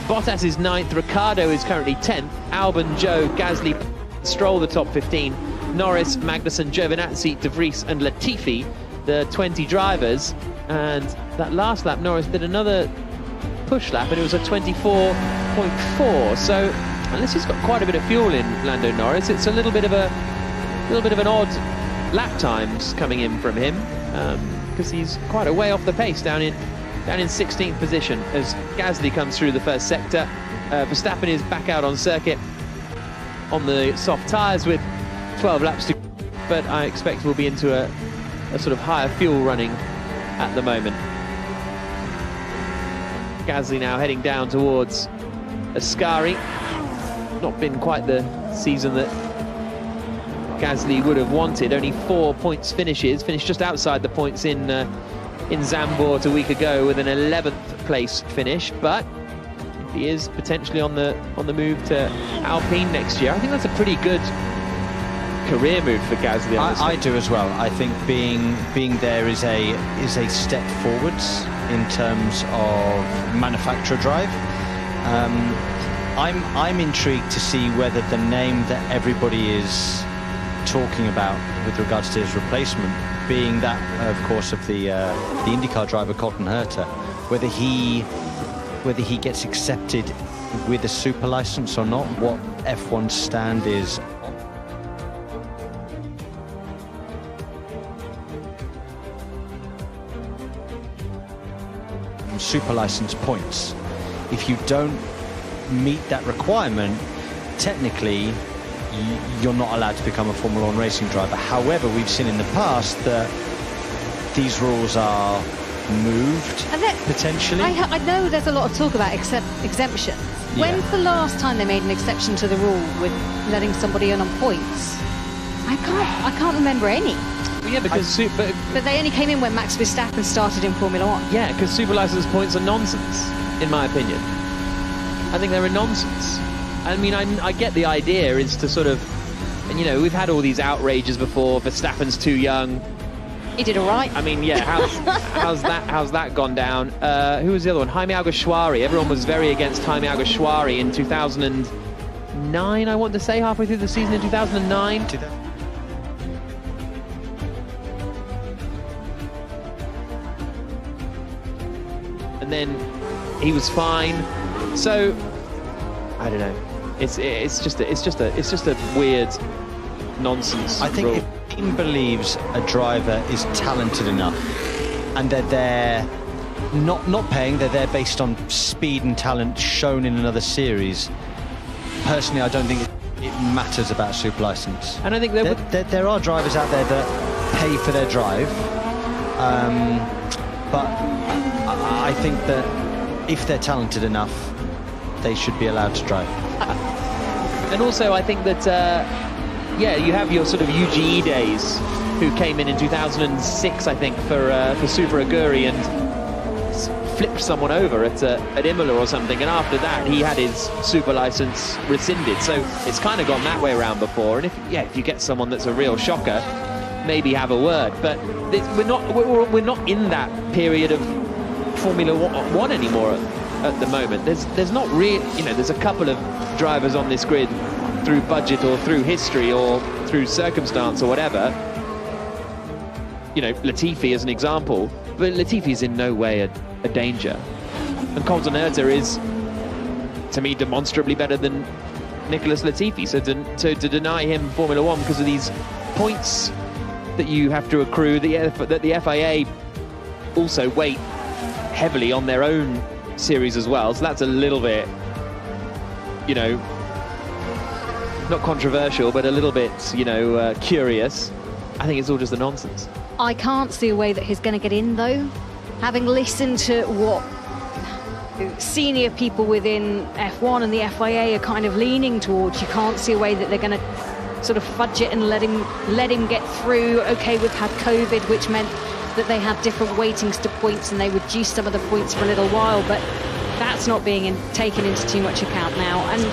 Bottas is 9th, Ricciardo is currently 10th, Albon, Zhou, Gasly, Stroll the top 15, Norris, Magnussen, Giovinazzi, de Vries and Latifi, the 20 drivers. And that last lap Norris did another push lap and it was a 24.4, so unless he's got quite a bit of fuel in, Lando Norris, it's a little bit of an odd lap times coming in from him, because he's quite a way off the pace down in 16th position as Gasly comes through the first sector. Verstappen is back out on circuit on the soft tyres with 12 laps to go, but I expect we'll be into a sort of higher fuel running at the moment. Gasly now heading down towards Ascari. Not been quite the season that Gasly would have wanted. Only 4 points finishes, finished just outside the points in Zandvoort a week ago with an 11th place finish, but he is potentially on the move to Alpine next year. I think that's a pretty good career move for Gasly. I do as well. I think being there is a step forwards in terms of manufacturer drive. I'm intrigued to see whether the name that everybody is talking about with regards to his replacement, being that, of course, of the IndyCar driver Colton Herta, whether he gets accepted with a super license or not, what F1's stand is. Super license points. If you don't meet that requirement, technically you're not allowed to become a Formula 1 racing driver. However, we've seen in the past that these rules are moved potentially. I know there's a lot of talk about exemptions, When's the last time they made an exception to the rule with letting somebody in on points? I can't remember any. Well, yeah, because But they only came in when Max Verstappen started in Formula 1. yeah, because super license points are nonsense, in my opinion. I think they're a nonsense. I mean, I get the idea is to sort of, and you know, we've had all these outrages before. Verstappen's too young. He did all right. I mean, yeah, how's that gone down? Who was the other one? Jaime Alguersuari. Everyone was very against Jaime Alguersuari in 2009, I want to say, halfway through the season in 2009. And then he was fine. So I don't know. It's just a weird nonsense. I think rule. if a team believes a driver is talented enough and they're there, not paying, they're there based on speed and talent shown in another series. Personally, I don't think it matters about super license. And I think there are drivers out there that pay for their drive, but I think that if they're talented enough, they should be allowed to drive. And also, I think that, yeah, you have your sort of UGE days who came in 2006, I think, for Super Aguri and flipped someone over at Imola or something. And after that, he had his super license rescinded. So it's kind of gone that way around before. And if you get someone that's a real shocker, maybe have a word. But we're not in that period of Formula One anymore at the moment. There's not really, there's a couple of drivers on this grid through budget or through history or through circumstance or whatever. Latifi as an example, but Latifi is in no way a danger. And Colton Herta is, to me, demonstrably better than Nicholas Latifi. So to deny him Formula One because of these points that you have to accrue, that the FIA also weight heavily on their own series as well. So that's a little bit, not controversial, but a little bit, curious. I think it's all just a nonsense. I can't see a way that he's going to get in, though. Having listened to what senior people within F1 and the FIA are kind of leaning towards, you can't see a way that they're going to sort of fudge it and let him get through. Okay, we've had COVID, which meant that they had different weightings to points and they reduced some of the points for a little while, but that's not being taken into too much account now. And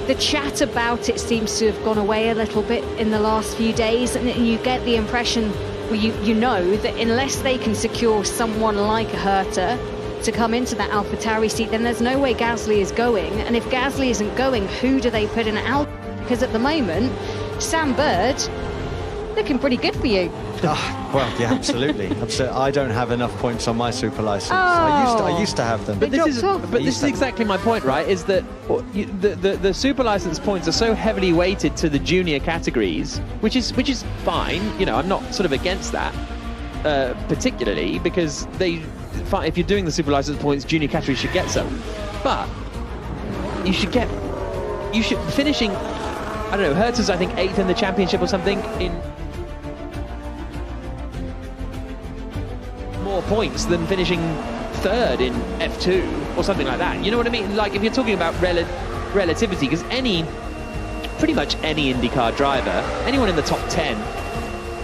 the chat about it seems to have gone away a little bit in the last few days, and you get the impression, well, you know that unless they can secure someone like a Herta to come into that AlphaTauri seat, then there's no way Gasly is going. And if Gasly isn't going, who do they put in Alpha? Because at the moment, Sam Bird looking pretty good for you. Well, yeah, absolutely. I don't have enough points on my super license. Oh. I used to have them. But this is exactly my point, right? Is that the super license points are so heavily weighted to the junior categories, which is fine. I'm not sort of against that particularly, because if you're doing the super license points, junior categories should get some. But you should finishing, I don't know, Herta's I think 8th in the championship or something in more points than finishing 3rd in F2 or something like that. You know what I mean? Like, if you're talking about relativity, because pretty much any IndyCar driver, anyone in the top 10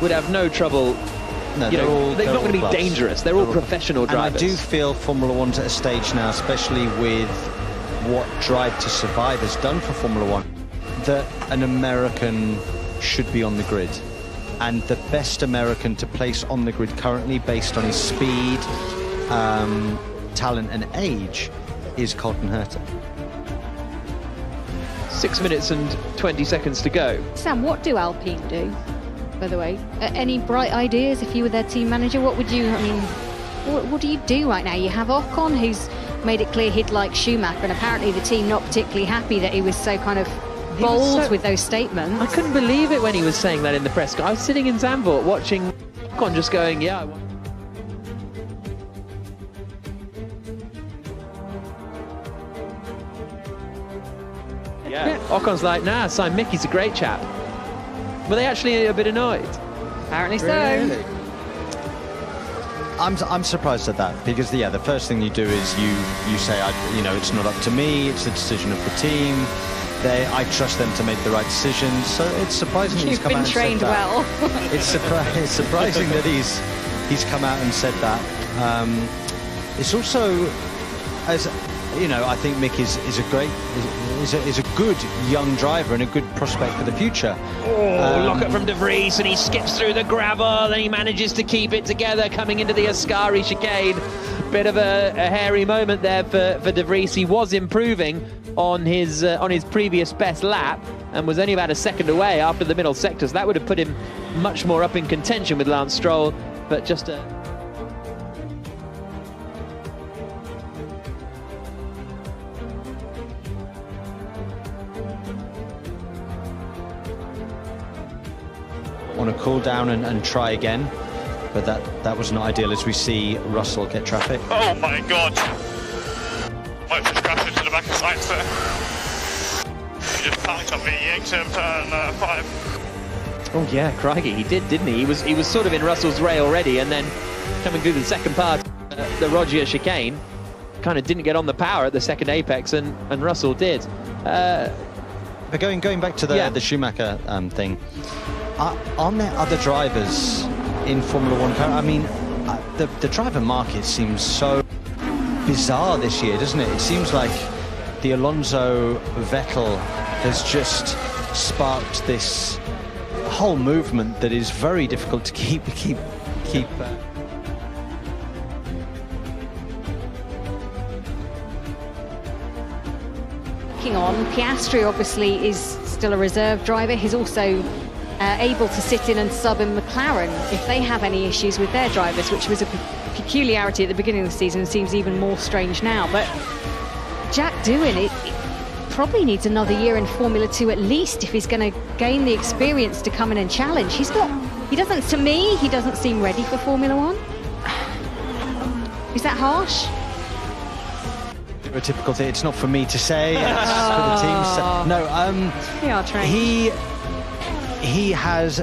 would have no trouble. No, they're not going to be class. Dangerous. They're all professional drivers. And I do feel Formula One's at a stage now, especially with what Drive to Survive has done for Formula One, that an American should be on the grid. And the best American to place on the grid currently, based on his speed, talent and age, is Colton Herta. 6 minutes and 20 seconds to go. Sam, what do Alpine do, by the way? Any bright ideas if you were their team manager? What would you, what do you do right now? You have Ocon, who's made it clear he'd like Schumacher, and apparently the team not particularly happy that he was so kind of bold with those statements. I couldn't believe it when he was saying that in the press. I was sitting in Zandvoort watching Ocon just going, yeah, Ocon's like, nah, Simon Mickey's a great chap. Were they actually a bit annoyed? Apparently so. Really? I'm surprised at that, because the first thing you do is you say, it's not up to me, it's the decision of the team. I trust them to make the right decisions. So it's surprising that he's come out and said that. You've been trained well. It's surprising that he's come out and said that. It's also, as I think Mick is a good young driver and a good prospect for the future. Lock-up from De Vries, and he skips through the gravel, and he manages to keep it together coming into the Ascari chicane. Bit of a hairy moment there for De Vries. He was improving on his previous best lap and was only about a second away after the middle sectors. That would have put him much more up in contention with Lance Stroll, but just a... want to cool down and try again, but that was not ideal, as we see Russell get traffic. Oh my god! Might just crashed into the back of Sainz there. He just packed up the Yankton turn 5. Oh yeah, crikey, he did, didn't he? He was sort of in Russell's way already, and then coming through the second part, the Roger chicane, kind of didn't get on the power at the second apex, and Russell did. But going back to the Schumacher thing, aren't there other drivers in Formula 1? I mean, the driver market seems so bizarre this year, doesn't it? It seems like the Alonso Vettel has just sparked this whole movement that is very difficult to keep. On Piastri obviously is still a reserve driver. He's also able to sit in and sub in McLaren if they have any issues with their drivers, which was a peculiarity at the beginning of the season and seems even more strange now. But Jack Doohan, it probably needs another year in Formula 2 at least if he's going to gain the experience to come in and challenge. He doesn't seem ready for Formula 1. Is that harsh? A typical thing. It's not for me to say. It's for the team. No, We are trained. He has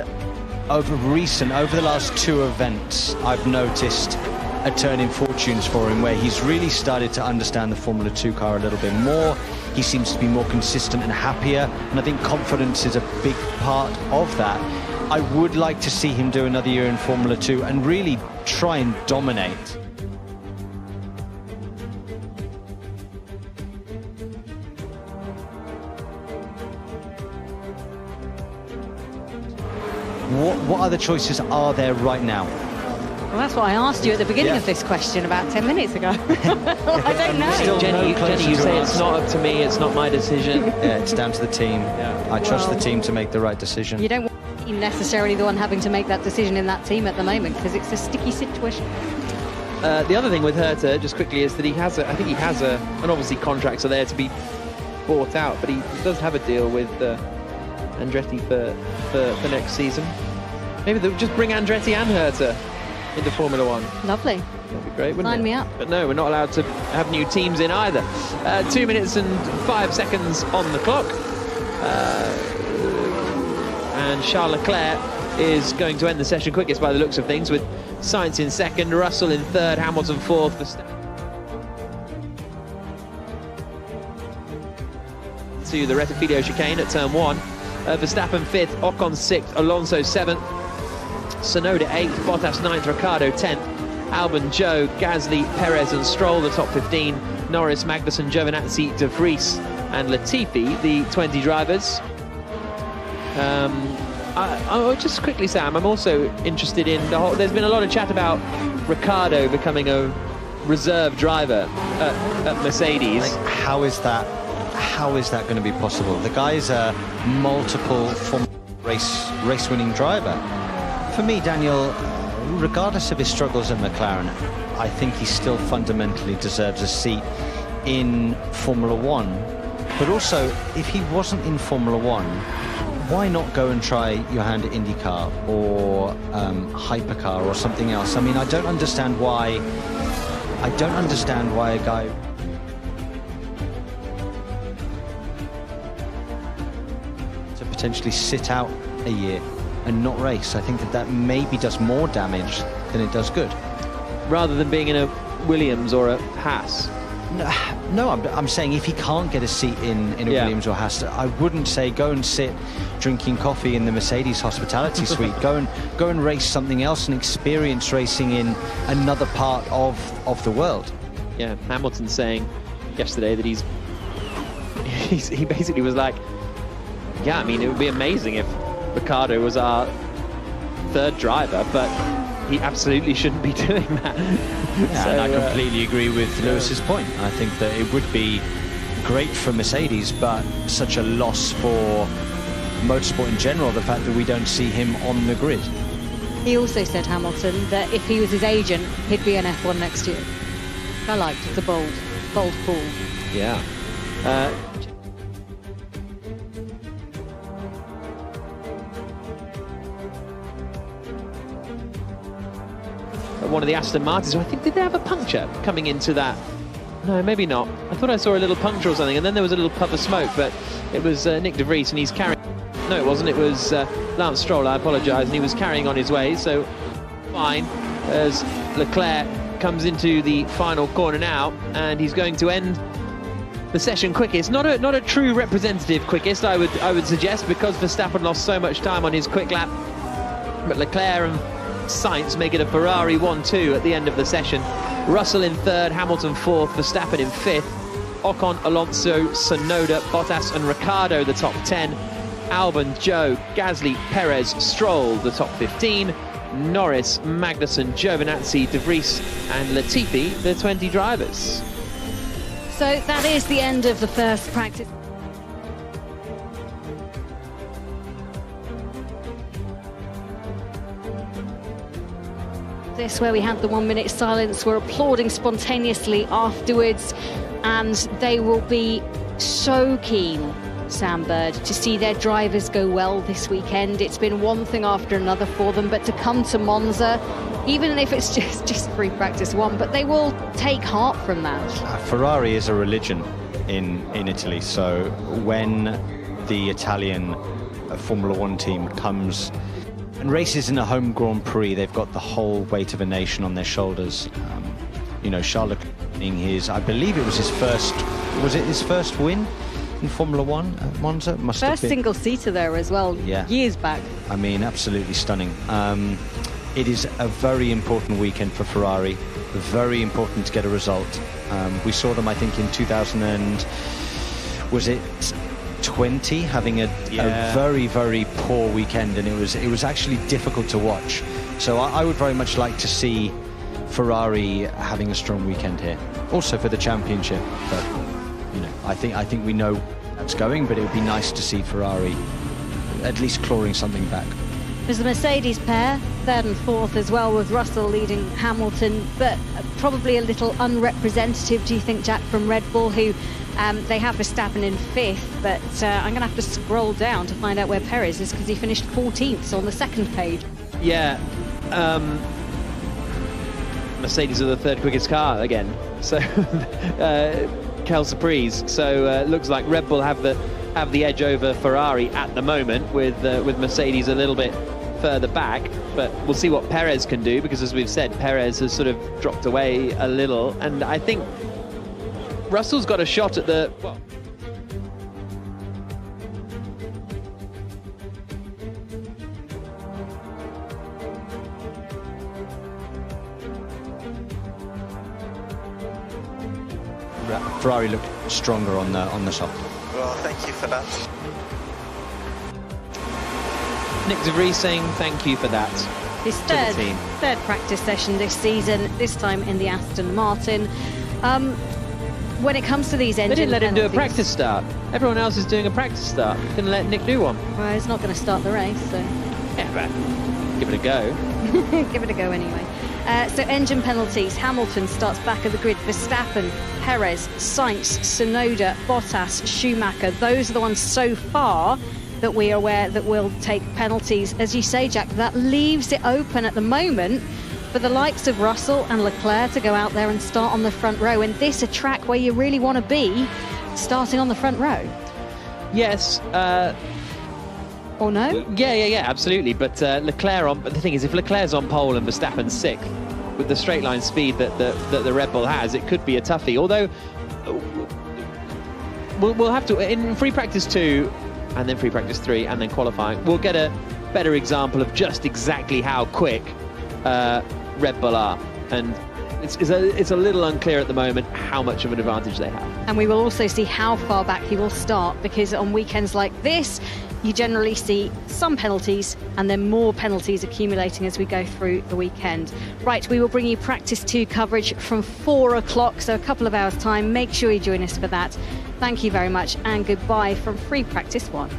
over the last 2 events, I've noticed a turn in fortunes for him, where he's really started to understand the Formula 2 car a little bit more. He seems to be more consistent and happier, and I think confidence is a big part of that. I would like to see him do another year in Formula 2 and really try and dominate. What other choices are there right now? Well, that's what I asked you at the beginning of this question about 10 minutes ago. I don't know. Jenny, you say it's not up to me, it's not my decision. Yeah, it's down to the team. I trust the team to make the right decision. You don't want to be necessarily the one having to make that decision in that team at the moment, because it's a sticky situation. The other thing with Herta, just quickly, is that I think he has and obviously contracts are there to be bought out, but he does have a deal with Andretti for next season. Maybe they'll just bring Andretti and Herta into Formula 1. Lovely. That'd be great, wouldn't it? Sign me up. But no, we're not allowed to have new teams in either. 2 minutes and 5 seconds on the clock. And Charles Leclerc is going to end the session quickest by the looks of things, with Sainz in second, Russell in third, Hamilton fourth, to the Rettifilo chicane at turn 1. Verstappen 5th, Ocon 6th, Alonso 7th, Tsunoda 8th, Bottas 9th, Ricciardo 10th, Albon, Joe, Gasly, Perez and Stroll the top 15, Norris, Magnussen, Giovinazzi, De Vries and Latifi the 20 drivers. I'll just quickly, Sam, I'm also interested in there's been a lot of chat about Ricciardo becoming a reserve driver at Mercedes. How is that going to be possible? The guy's a multiple race-winning driver. For me, Daniel, regardless of his struggles at McLaren, I think he still fundamentally deserves a seat in Formula 1. But also, if he wasn't in Formula 1, why not go and try your hand at IndyCar or Hypercar or something else? I mean, I don't understand why a guy to potentially sit out a year and not race. I think that maybe does more damage than it does good. rather than being in a Williams or a Haas? No, I'm saying if he can't get a seat in a Williams or Haas, I wouldn't say go and sit drinking coffee in the Mercedes hospitality suite. Go and race something else and experience racing in another part of the world. Yeah, Hamilton saying yesterday that he basically was like, yeah, I mean, it would be amazing if Ricciardo was our third driver, but he absolutely shouldn't be doing that. Yeah, so, and I completely agree with Lewis's point. I think that it would be great for Mercedes, but such a loss for motorsport in general, the fact that we don't see him on the grid. He also said, Hamilton, that if he was his agent, he'd be an F1 next year. I liked the bold call. Yeah. One of the Aston Martins, I think, did they have a puncture coming into that? No, maybe not. I thought I saw a little puncture or something, and then there was a little puff of smoke, but it was Nick de Vries, and he's carrying... No, it wasn't. It was Lance Stroll, I apologise, and he was carrying on his way, so fine, as Leclerc comes into the final corner now, and he's going to end the session quickest. Not a true representative quickest, I would suggest, because Verstappen lost so much time on his quick lap, but Leclerc and Sainz make it a Ferrari 1-2 at the end of the session. Russell in third, Hamilton fourth, Verstappen in fifth, Ocon, Alonso, Tsunoda, Bottas and Ricciardo the top 10, Albon, Joe, Gasly, Perez, Stroll the top 15, Norris, Magnussen, Giovinazzi, De Vries and Latifi the 20 drivers. So that is the end of the first practice. This where we had the 1 minute silence, we're applauding spontaneously afterwards, and they will be so keen, Sam Bird, to see their drivers go well this weekend. It's been one thing after another for them, but to come to Monza, even if it's just free practice one, but they will take heart from that. Ferrari is a religion in Italy, so when the Italian Formula One team comes and races in a home Grand Prix, they've got the whole weight of a nation on their shoulders. You know, Charles Leclerc, I believe it was his first win in Formula One at Monza? Must have been. First single-seater there as well, years back. I mean, absolutely stunning. It is a very important weekend for Ferrari, very important to get a result. We saw them, I think, in 2020 having a very, very poor weekend, and it was actually difficult to watch. So I would very much like to see Ferrari having a strong weekend here, also for the championship. But you know, I think we know that's going, but it would be nice to see Ferrari at least clawing something back. There's the Mercedes pair, third and fourth as well, with Russell leading Hamilton, but probably a little unrepresentative, do you think, Jack, from Red Bull, who they have Verstappen in fifth, but I'm going to have to scroll down to find out where Perez is, because he finished 14th on the second page. Yeah, Mercedes are the third quickest car again, so Prix. So looks like Red Bull have the edge over Ferrari at the moment, with Mercedes a little bit further back, but we'll see what Perez can do, because as we've said, Perez has sort of dropped away a little, and I think Russell's got a shot at the... Well, Ferrari looked stronger on the soft. Well, thank you for that. Nick de Vries saying thank you for that. His third practice session this season, this time in the Aston Martin. When it comes to these engine they didn't let him do a penalties, practice start. Everyone else is doing a practice start. Didn't let Nick do one. well, he's not going to start the race, so Yeah, but give it a go. give it a go anyway. So engine penalties. Hamilton starts back of the grid. Verstappen, Perez, Sainz, Tsunoda, Bottas, Schumacher. Those are the ones so far that we are aware that will take penalties. As you say, Jack, that leaves it open at the moment for the likes of Russell and Leclerc to go out there and start on the front row. And this a track where you really want to be, starting on the front row. Yes. Or no? Yeah, absolutely. But Leclerc on. But the thing is, if Leclerc's on pole and Verstappen's sixth, with the straight line speed that the Red Bull has, it could be a toughie. Although we'll have to, in free practice 2 and then free practice 3 and then qualifying, we'll get a better example of just exactly how quick Red Bull are. And it's a little unclear at the moment how much of an advantage they have. And we will also see how far back he will start, because on weekends like this, you generally see some penalties and then more penalties accumulating as we go through the weekend. Right, we will bring you practice 2 coverage from 4 o'clock, so a couple of hours time. Make sure you join us for that. Thank you very much and goodbye from free practice 1.